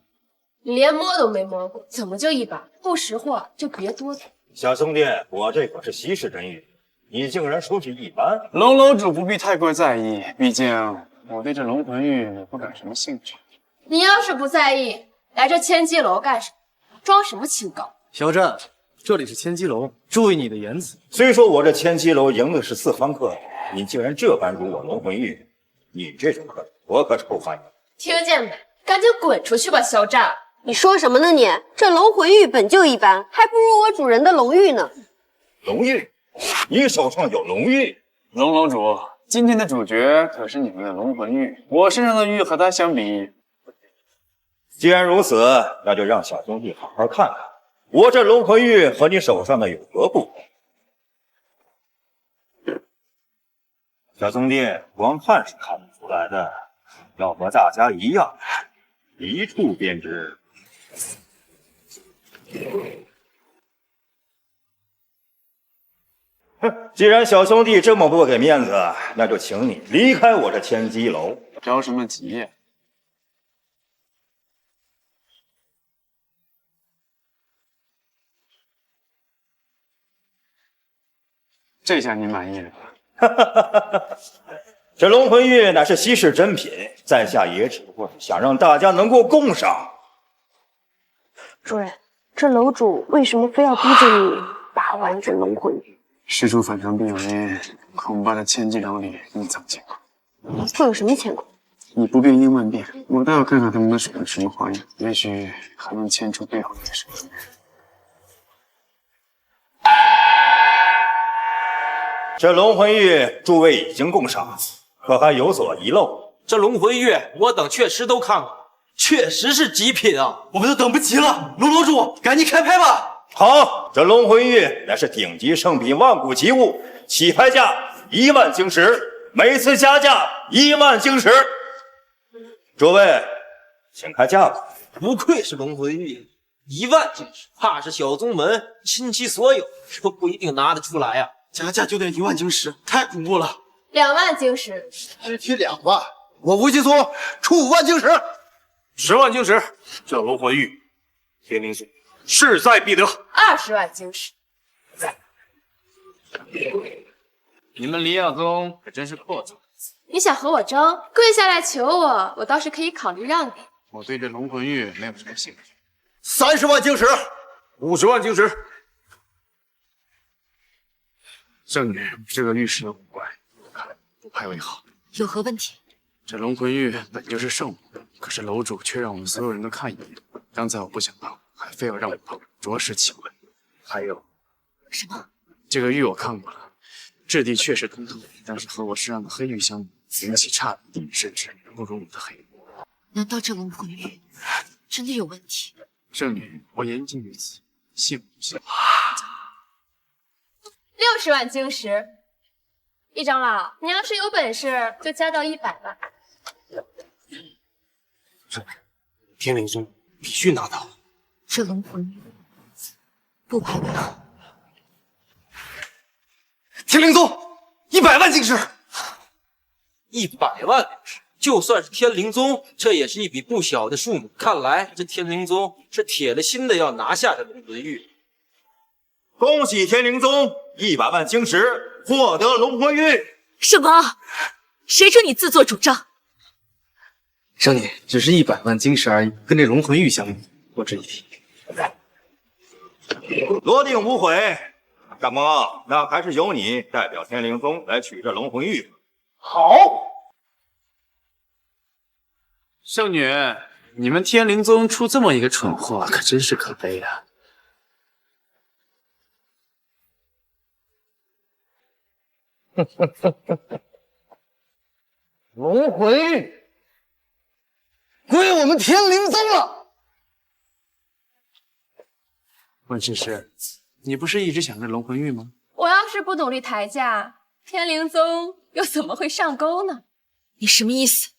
你连摸都没摸过，怎么就一把？不识货就别多嘴。小兄弟，我这可是稀世珍玉，你竟然说是一般？龙楼主不必太过在意，毕竟我对这龙魂玉也不感什么兴趣。你要是不在意，来这千机楼干什么？装什么清高？肖战，这里是千机楼，注意你的言辞。虽说我这千机楼迎的是4房客，你竟然这般辱我龙魂玉，你这种客人，我可臭翻你！听见没？赶紧滚出去吧，肖战！你说什么呢你？这龙魂玉本就一般，还不如我主人的龙玉呢。龙玉？你手上有龙玉？龙楼主，今天的主角可是你们的龙魂玉，我身上的玉和他相比，既然如此，那就让小兄弟好好看看，我这龙魂玉和你手上的有何不同。小兄弟，光看是看不出来的，要和大家一样，一触便知。哼，既然小兄弟这么不给面子，那就请你离开我这千机楼。着什么急呀？这下你满意了吧？这龙魂玉乃是稀世珍品，在下也只不过是想让大家能够共赏。主人，这楼主为什么非要逼着你把玩这龙魂玉？事出反常必有因，恐怕这千机楼里隐藏乾坤。会有什么乾坤？你不变应万变，我倒要看看他们能耍出什么花样，也许还能牵出背后的手。这龙魂玉诸位已经共赏，可还有所遗漏？这龙魂玉我等确实都看过，确实是极品啊！我们都等不及了，龙楼主，赶紧开拍吧！好，这龙魂玉乃是顶级圣品，万古奇物，起拍价1万晶石，每次加价1万晶石。诸位，请开价吧。不愧是龙魂玉，1万晶石，怕是小宗门倾其所有，这不一定拿得出来啊！加价就得1万晶石，太恐怖了。2万晶石，区区2万，我吴继松出5万晶石，10万晶石。这龙魂玉，天灵宗势在必得。20万晶石。你们黎耀宗可真是阔绰。你想和我争，跪下来求我，我倒是可以考虑让你。我对这龙魂玉没有什么兴趣。30万晶石，50万晶石。圣女，这个玉石的古怪，我看不派为好。有何问题？这龙魂玉本就是圣物，可是楼主却让我们所有人都看一眼。刚才我不想碰，还非要让我碰，着实奇怪。还有什么？这个玉我看过了，质地确实通透，但是和我身上的黑玉相比，灵气差了一点，甚至不如我的黑玉。难道这龙魂玉真的有问题？圣女，我言尽于此，信不信？60万晶石，易长老，你要是有本事，就加到100万。天灵宗必须拿到这龙魂玉，不排为好。天灵宗100万晶石，100万晶石，就算是天灵宗，这也是一笔不小的数目。看来这天灵宗是铁了心的要拿下这龙魂玉。恭喜天灵宗100万晶石获得龙魂玉。什么？谁准你自作主张？圣女，只是100万晶石而已，跟这龙魂玉相比，不值一提。罗定无悔。大魔，那还是由你代表天灵宗来取这龙魂玉。好。圣女，你们天灵宗出这么一个蠢货，可真是可悲啊！龙魂玉归我们天灵宗了。温诗诗，你不是一直想着龙魂玉吗？我要是不努力抬价，天灵宗又怎么会上钩呢？你什么意思？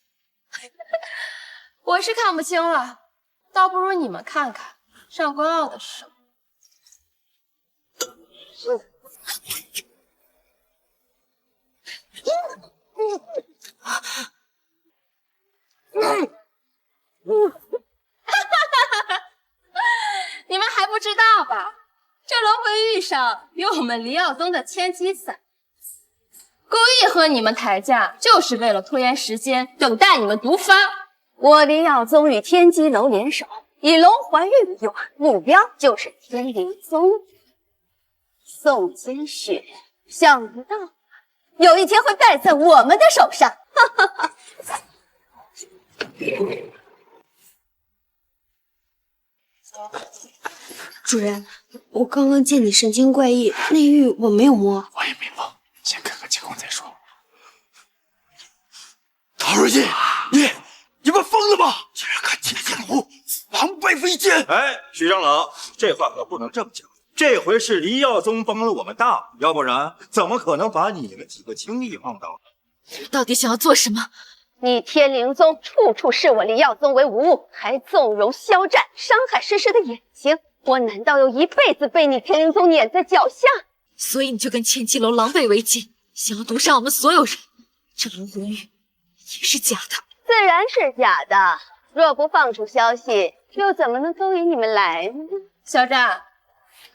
我是看不清了，倒不如你们看看上官傲的手。你们还不知道吧？这龙魂玉上有我们黎耀宗的千机伞，故意和你们抬价，就是为了拖延时间，等待你们毒发。我黎耀宗与天机楼联手，以龙环玉为诱饵，目标就是天灵宗。宋千雪，想不到有一天会败在我们的手上。哈哈哈。主人，我刚刚见你神情怪异，内玉我没有摸。我也没摸，先看看情况再说。陶如意，你们疯了吗？竟然看天机楼，狼狈为奸！哎，许长老，这话可不能这么讲。这回是黎耀宗帮了我们大忙，要不然怎么可能把你们几个轻易放倒？到底想要做什么？你天灵宗处处视我黎耀宗为无物，还纵容肖战，伤害诗诗的眼睛。我难道要一辈子被你天灵宗碾在脚下？所以你就跟千机楼狼狈为奸，想要毒杀我们所有人。这龙魂玉也是假的，自然是假的。若不放出消息，又怎么能勾引你们来呢？小战，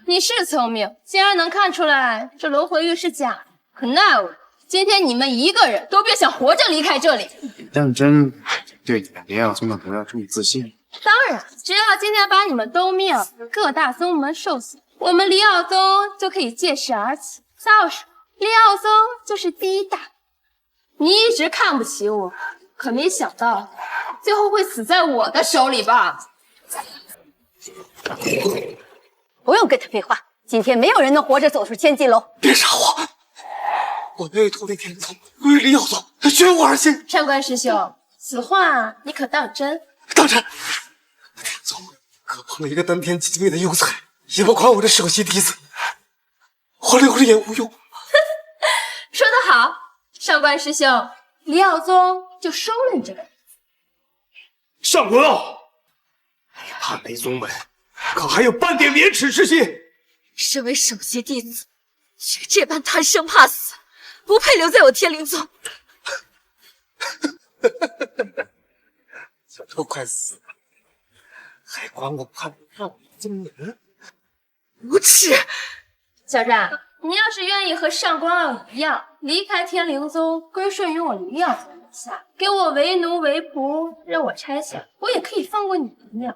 你是聪明，竟然能看出来这龙魂玉是假的。可奈我，今天你们一个人都别想活着离开这里。当真对你们黎耀宗的毒药这么自信？当然，只要今天把你们都灭了，各大宗门受损，我们黎耀宗就可以借势而起。到时候黎耀宗就是第一大。你一直看不起我，可没想到最后会死在我的手里吧？不用跟他废话，今天没有人能活着走出千机楼。别傻我！我愿意脱离天灵宗，归黎耀宗，绝无二心。上官师兄，此话你可当真？当真。天灵宗可碰了一个丹天极位的优才，也不夸我这首席弟子，我留着也无用。说得好，上官师兄，黎耀宗就收了你这个人。上官傲，叛离宗门，可还有半点廉耻之心？身为首席弟子，却这般贪生怕死，不配留在我天灵宗。这都快死了，还管我叛离宗门？无耻！小战，你要是愿意和上官傲一样，离开天灵宗，归顺于我黎耀宗门下，给我为奴为仆，任我差遣，我也可以放过你一命。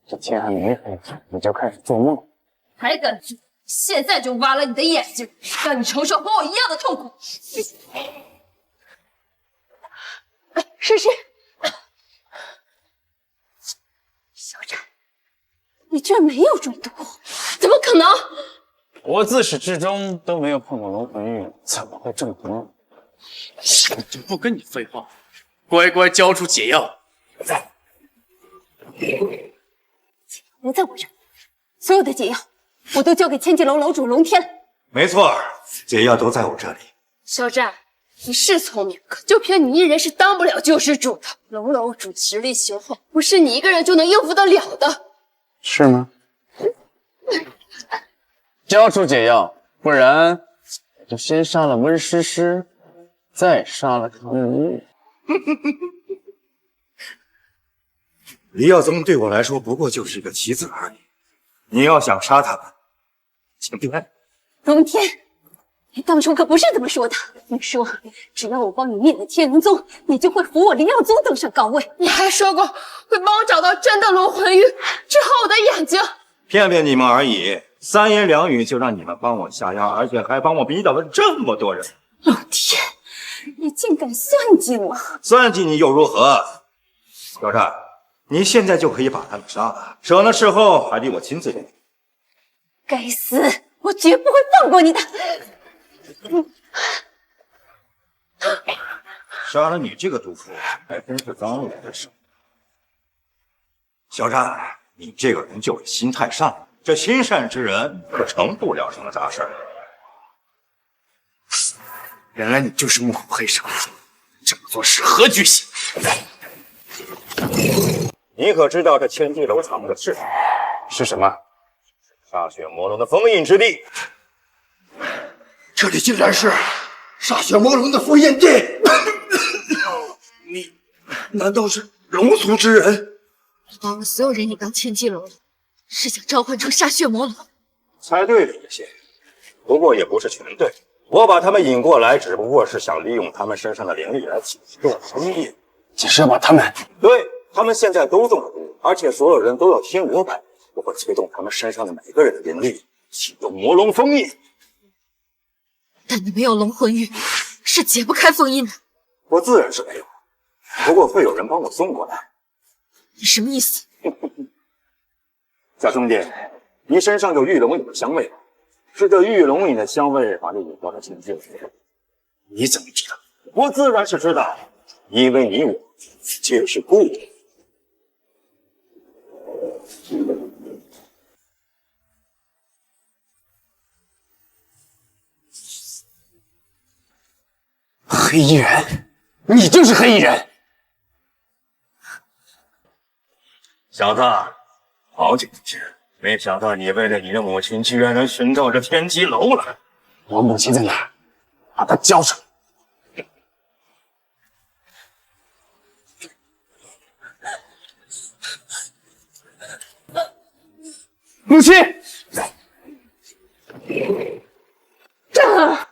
这天还没黑，你就开始做梦？还敢做？现在就挖了你的眼睛，让你承受和我一样的痛苦。诗诗，小战，你居然没有中毒？怎么可能？我自始至终都没有碰过龙魂玉，怎么会中毒？我就不跟你废话，乖乖交出解药。不在我这，所有的解药我都交给千机楼楼主龙天。没错，解药都在我这里。肖战，你是聪明，可就凭你一人是当不了救世主的。龙楼主实力雄厚，不是你一个人就能应付得了的。是吗？交出解药，不然我就先杀了温诗诗，再杀了唐如玉。黎耀宗对我来说不过就是一个棋子而已。你要想杀他们，请便。龙天，你当初可不是这么说的。你说只要我帮你灭了天灵宗，你就会扶我黎耀宗登上高位。你还说过会帮我找到真的龙魂玉，治好我的眼睛。骗骗你们而已，三言两语就让你们帮我下药，而且还帮我逼倒了这么多人。龙天，你竟敢算计我！算计你又如何？小战，你现在就可以把他们杀了，省得事后还得我亲自给。该死，我绝不会放过你的！杀了你这个毒妇，还真是脏了我的手。小战，你这个人就是心太善，这心善之人可成不了什么大事儿。原来你就是幕后黑手，这么做是何居心？你可知道这千机楼藏的是什么？煞血魔龙的封印之地。这里竟然是煞血魔龙的封印地！你难道是龙族之人？帮了所有人也当千机楼了，是想召唤出煞血魔龙？猜对了一些，不过也不是全对。我把他们引过来，只不过是想利用他们身上的灵力来启动封印。解释要把他们……对，他们现在都中了毒，而且所有人都要听我摆。我会催动他们身上的每个人的灵力，启动魔龙封印。但你没有龙魂玉，是解不开封印的。我自然是没有，不过会有人帮我送过来。你什么意思？小兄弟，你身上有玉龙饮的香味吗？是这玉龙饮的香味把你引到了情境里。你怎么知道？我自然是知道，因为你我皆是故人。黑衣人，你就是黑衣人！小子，好久不见，没想到你为了你的母亲，居然能寻到这天机楼来。我母亲在哪儿？把她交上来！母亲，战儿，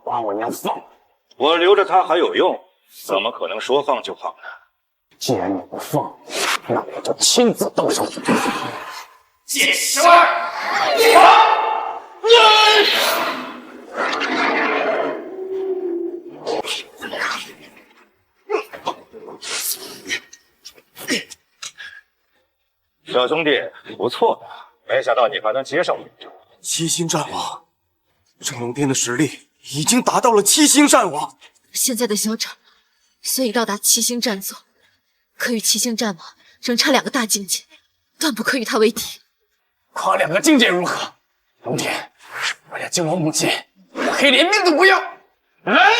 把我娘放了！我留着她还有用，怎么可能说放就放呢？既然你不放，那我就亲自动手。解释儿，小兄弟，不错的，没想到你还能接受一招。七星战王，镇龙殿的实力已经达到了七星战王。现在的小长虽已到达七星战宗，可与七星战王仍差2个大境界，断不可与他为敌。跨2个境界如何？龙天，为了救我母亲，我可以连命都不要！来！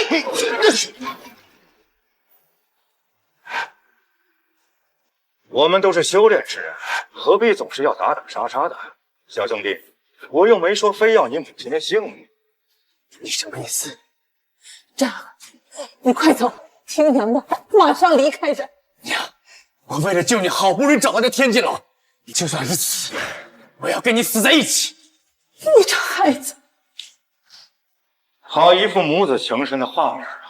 我们都是修炼之人，何必总是要打打杀杀的？小兄弟，我又没说非要你母亲的性命。你什么意思？战儿，你快走，听娘的，马上离开这。娘，我为了救你，好不容易找到这天机楼，你就算是死，我要跟你死在一起。你这孩子，好一副母子情深的画面啊！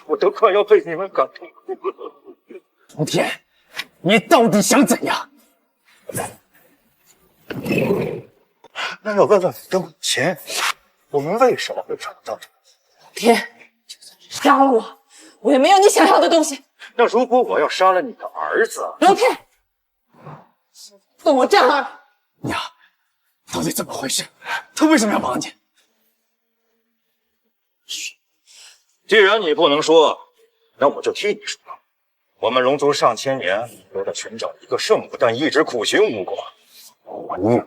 我都快要被你们感动哭了。龙天，你到底想怎样？那要问问你的母亲，我们为什么会找到这？天，就算是杀了我，我也没有你想要的东西。那如果我要杀了你的儿子，龙天，放我战儿！娘，到底怎么回事？他为什么要帮你？既然你不能说，那我就替你说。我们龙族上千年都在寻找一个圣母，但一直苦寻无果。我女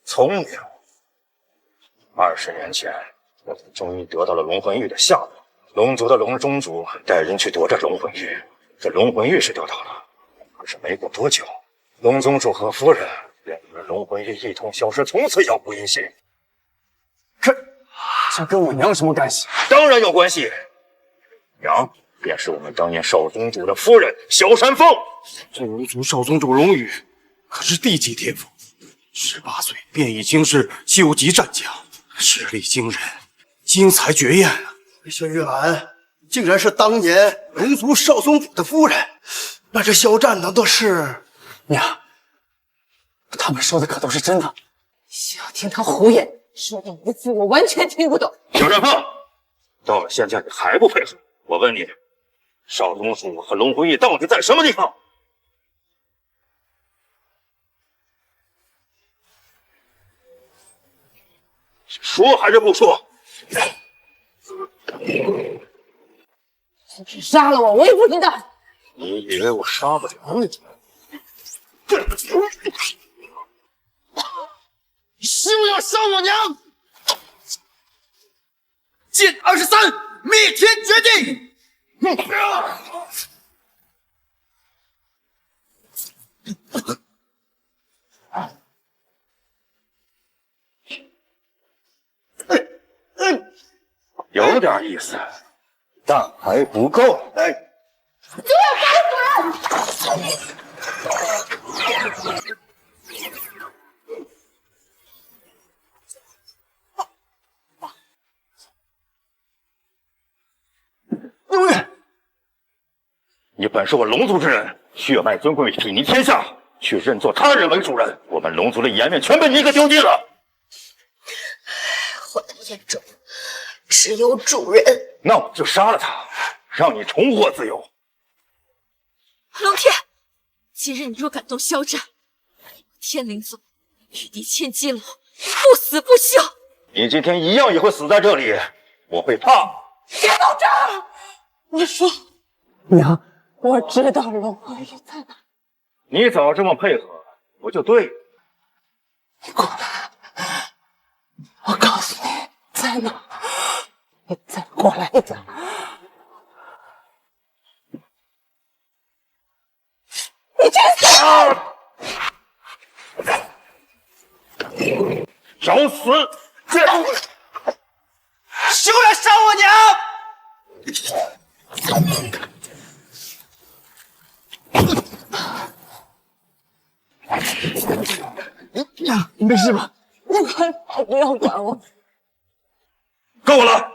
聪明，20年前，我们终于得到了龙魂玉的下落。龙族的龙宗主带人去夺这龙魂玉，这龙魂玉是得到了，可是没过多久，龙宗主和夫人便与龙魂玉一同消失，从此杳无音信。这跟我娘有什么关系？当然有关系，娘便是我们当年少宗主的夫人萧山凤。这龙族少宗主龙宇可是地级天赋，18岁便已经是9级战将，实力惊人，精彩绝艳啊！轩玉兰竟然是当年龙族少宗主的夫人，那这肖战难道是……娘，他们说的可都是真的？小听他胡言，说的一字我完全听不懂。小战凤，到了现在你还不配合？我问你，少宗主和龙魂玉到底在什么地方？说还是不说？杀了我，我也不知道。你以为我杀不了你？你是不是要杀我娘？剑23，灭天绝地！有点意思，但还不够。就要打死人！龙宇，你本是我龙族之人，血脉尊贵，睥睨天下，却认作他人为主人，我们龙族的颜面全被你给丢尽了。我的眼中只有主人。那我就杀了他，让你重获自由。龙天，今日你若敢动肖战，天灵宗与敌千机楼，不死不休。你今天一样也会死在这里，我会怕。别到这儿！我说，娘，我知道龙魂玉在哪。你早这么配合，不就对了？你过来，我告诉你在哪。你再过来一点。你去死！找死！休来杀我娘！娘，你没事吧？你快跑，不要管我！够了！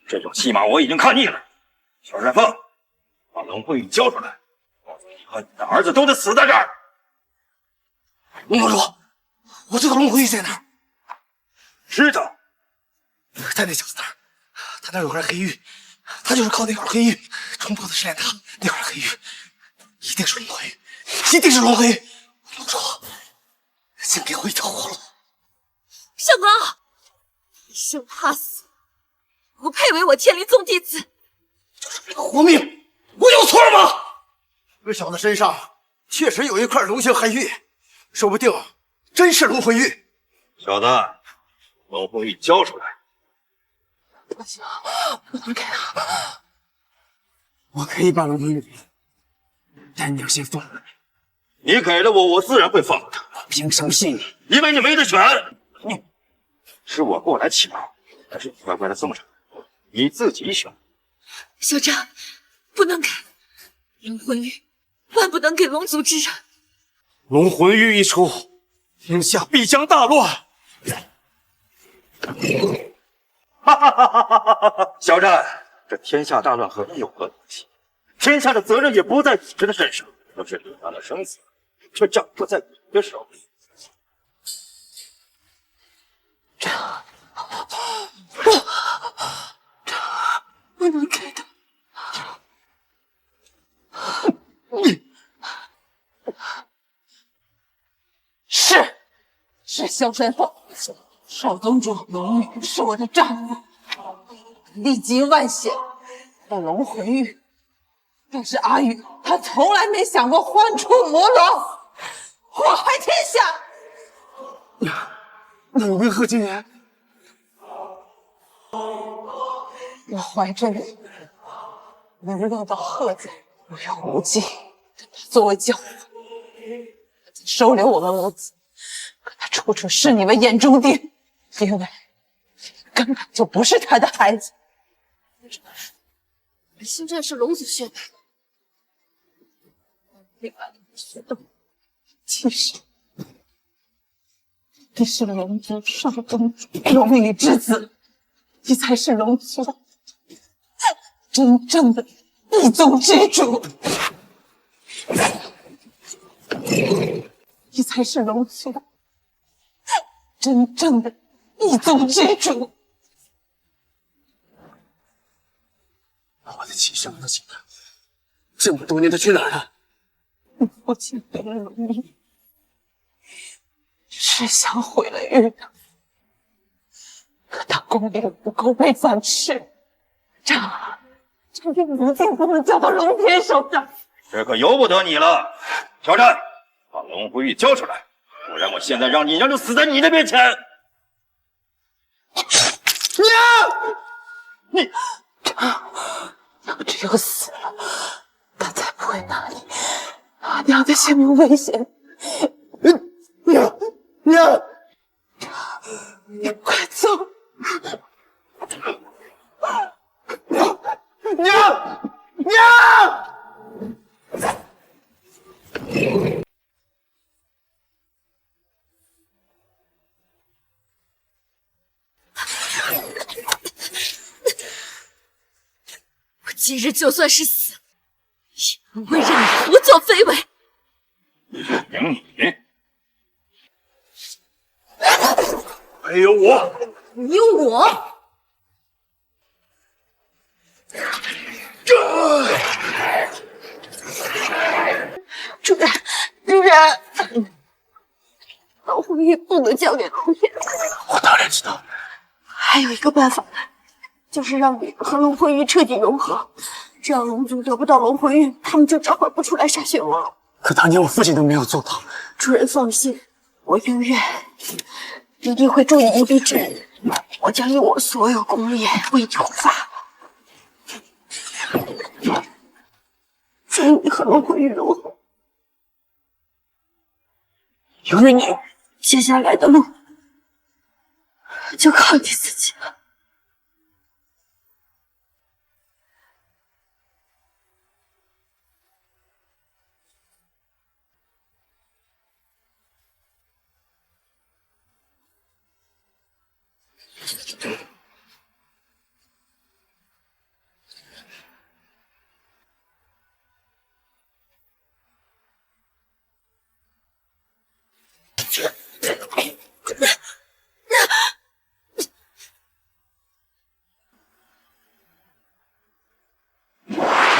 这种戏码我已经看腻了。小山凤，把龙魂玉交出来，否则你和你的儿子都得死在这儿。龙公主，我知道龙魂玉在哪儿。知道，在那小子那儿，他那有块黑玉，他就是靠那块黑玉冲破的试炼塔。那块黑玉一定是龙魂玉，一定是龙魂玉。龙主，请给我一条活路。上官傲，你生怕死，不配为我天灵宗弟子。就是为了活命，我有错吗？这小子身上确实有一块龙形黑玉，说不定真是龙魂玉。小子，龙魂玉交出来！不行，不能给他。我可以把龙魂玉给你，但你要先放了。你给了我，我自然会放了他。凭什么信你？因为你没得选。是我过来乞讨，但是你乖乖的送上来，你自己选。小张，不能给龙魂玉，万不能给龙族之人。龙魂玉一出，天下必将大乱。哈哈哈哈哈哈！小战，这天下大乱和你有何关系？天下的责任也不在你的身上，可是李家的生死却掌握在你的手里。不能给他。是萧山凤，少宗主龙女是我的丈夫，历经万险的龙魂玉，但是阿宇他从来没想过唤出魔龙，祸害天下。那你为何今年？我怀着你，能落到贺家无忧无忌，作为教父，收留我们母子。可他处处视你为眼中钉，因为根本就不是他的孩子。肖战是龙族血脉，另外的血统，其实你是龙族少宗主龙宇之子，你才是龙族真正的一宗之主，你才是龙族真正的一宗之主。我的亲生父亲呢？这么多年他去哪儿了？你父亲为了龙宇，是想毁了玉的，可他功力不够被反噬，这玉一定不能交到龙天手上。这可由不得你了，小战，把龙魂玉交出来，不然我现在让你娘就死在你的面前。娘，你娘只有死了，他才不会拿娘的性命危险。娘，你快走！娘！我今日就算是死，我任你胡作非为。赢你！还有我，你有我。主人，主人，龙魂玉不能交给龙天。我当然知道。还有一个办法，就是让女儿和龙魂玉彻底融合，这样龙族得不到龙魂玉，他们就召唤不出来沙血王。可当年我父亲都没有做到。主人放心，我永远一定会助你一臂之力。我将用我所有功力为你护法，助你和龙魂玉融合。由于你，接下来的路就靠你自己了。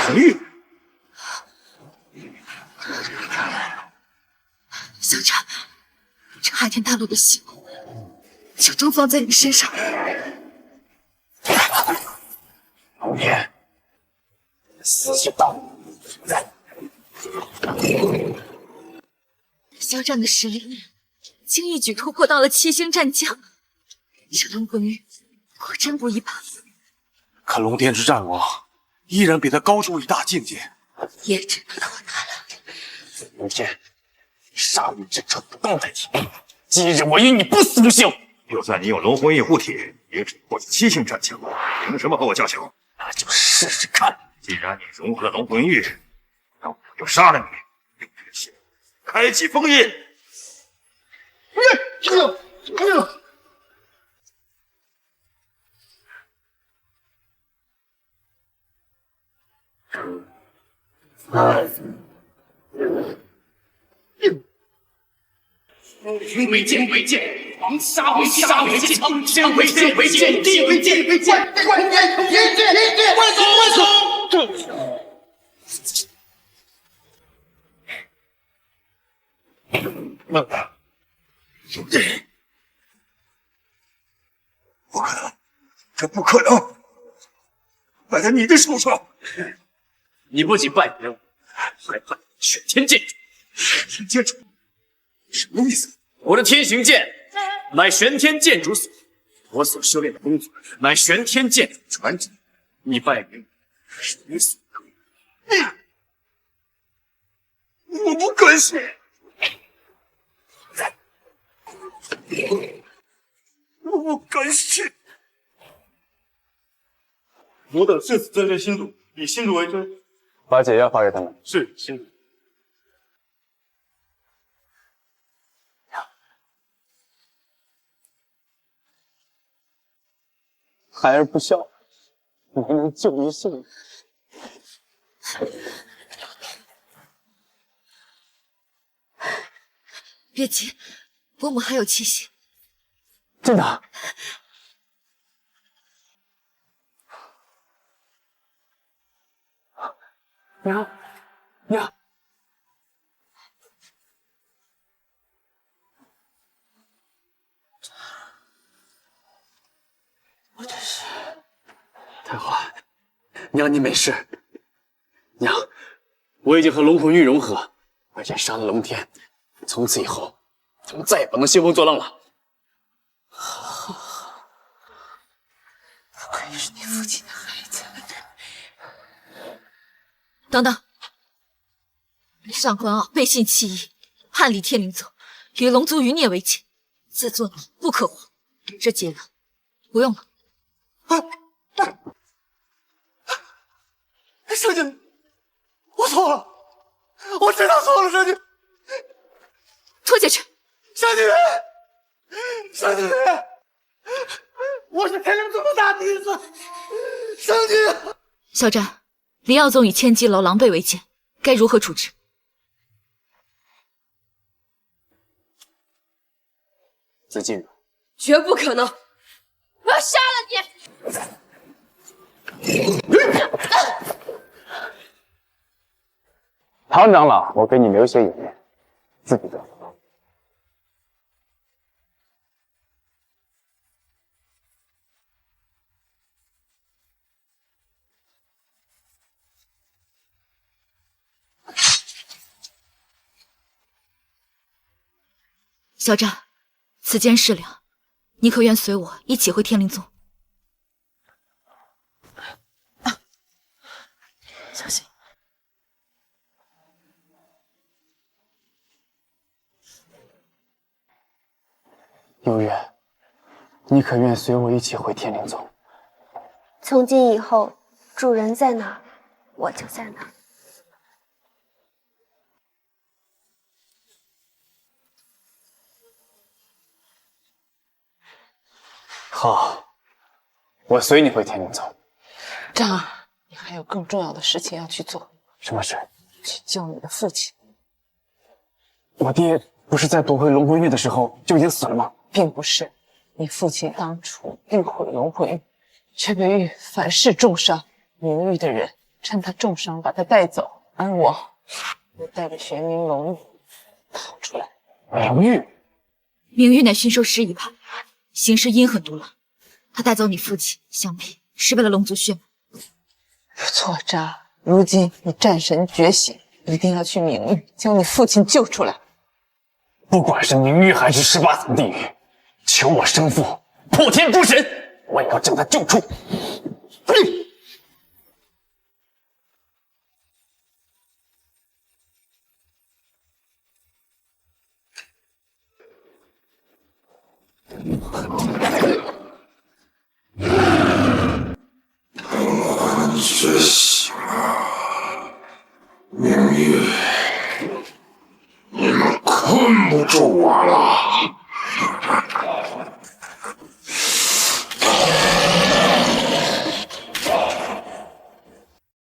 红玉，小战，这海天大陆的希望就都放在你身上。龙天，死就到。肖战的实力竟一举突破到了7星战将，这龙魂玉果真不一般。可龙天之战王依然比他高出一大境界，也只能靠他了。龙天，杀戮之仇不当代替，今日我与你不死不休。就算你有龙魂玉护体，也只不过是7星战将，凭什么和我较强？那就试试看。既然你融合了龙魂玉，那我就杀了你，用这个血开启封印。云为剑为剑，王杀为杀为剑，天为剑为剑，地为剑为剑，万剑天剑天剑，万总万总。兄弟，不可能，这不可能，败在你的手上。你不仅败给我，还败玄天剑主。玄天剑主什么意思？我的天行剑乃玄天剑主所，我所修炼的功法乃玄天剑主传承。你败给我，是你所为。我不敢信，我不敢信。我等誓死征战新主，以新主为尊。把解药发给他们。是，新主。孩儿不孝，没能救一性命。别急，伯母还有气息。真的？娘，娘，我真是太坏。娘，你没事。娘，我已经和龙魂玉融合，而且杀了龙天，从此以后，咱们再也不能兴风作浪了。不愧是你父亲的孩子。等等，上官傲背信弃义，叛离天灵宗，与龙族余孽为奸，自作孽不可活。这解药不用了。圣君，我错了，我知道错了，圣君。拖下去。圣君，圣君，我是天灵宗的大弟子，圣君。小战，黎耀宗与千机楼狼狈为奸，该如何处置？自尽了。绝不可能！我要杀了你！唐长老，我给你留些颜面，自己得。小战，此间事了，你可愿随我一起回天灵宗？小心。幽月，你可愿随我一起回天灵宗？从今以后，主人在哪，我就在哪。好，我随你回天灵宗。张儿，你还有更重要的事情要去做。什么事？去救你的父亲。我爹不是在夺回龙魂玉的时候就已经死了吗？并不是，你父亲当初欲毁龙魂玉，却被玉反噬重伤。明玉的人趁他重伤把他带走，而我带着玄冥龙玉逃出来。明玉，明玉乃驯兽师一派，行事阴狠毒辣。他带走你父亲，想必是为了龙族血脉。错渣！如今你战神觉醒，一定要去明域将你父亲救出来。不管是明域还是18层地狱，求我生父破天诛神，我也要将他救出。觉醒了，明玉，你们困不住我了。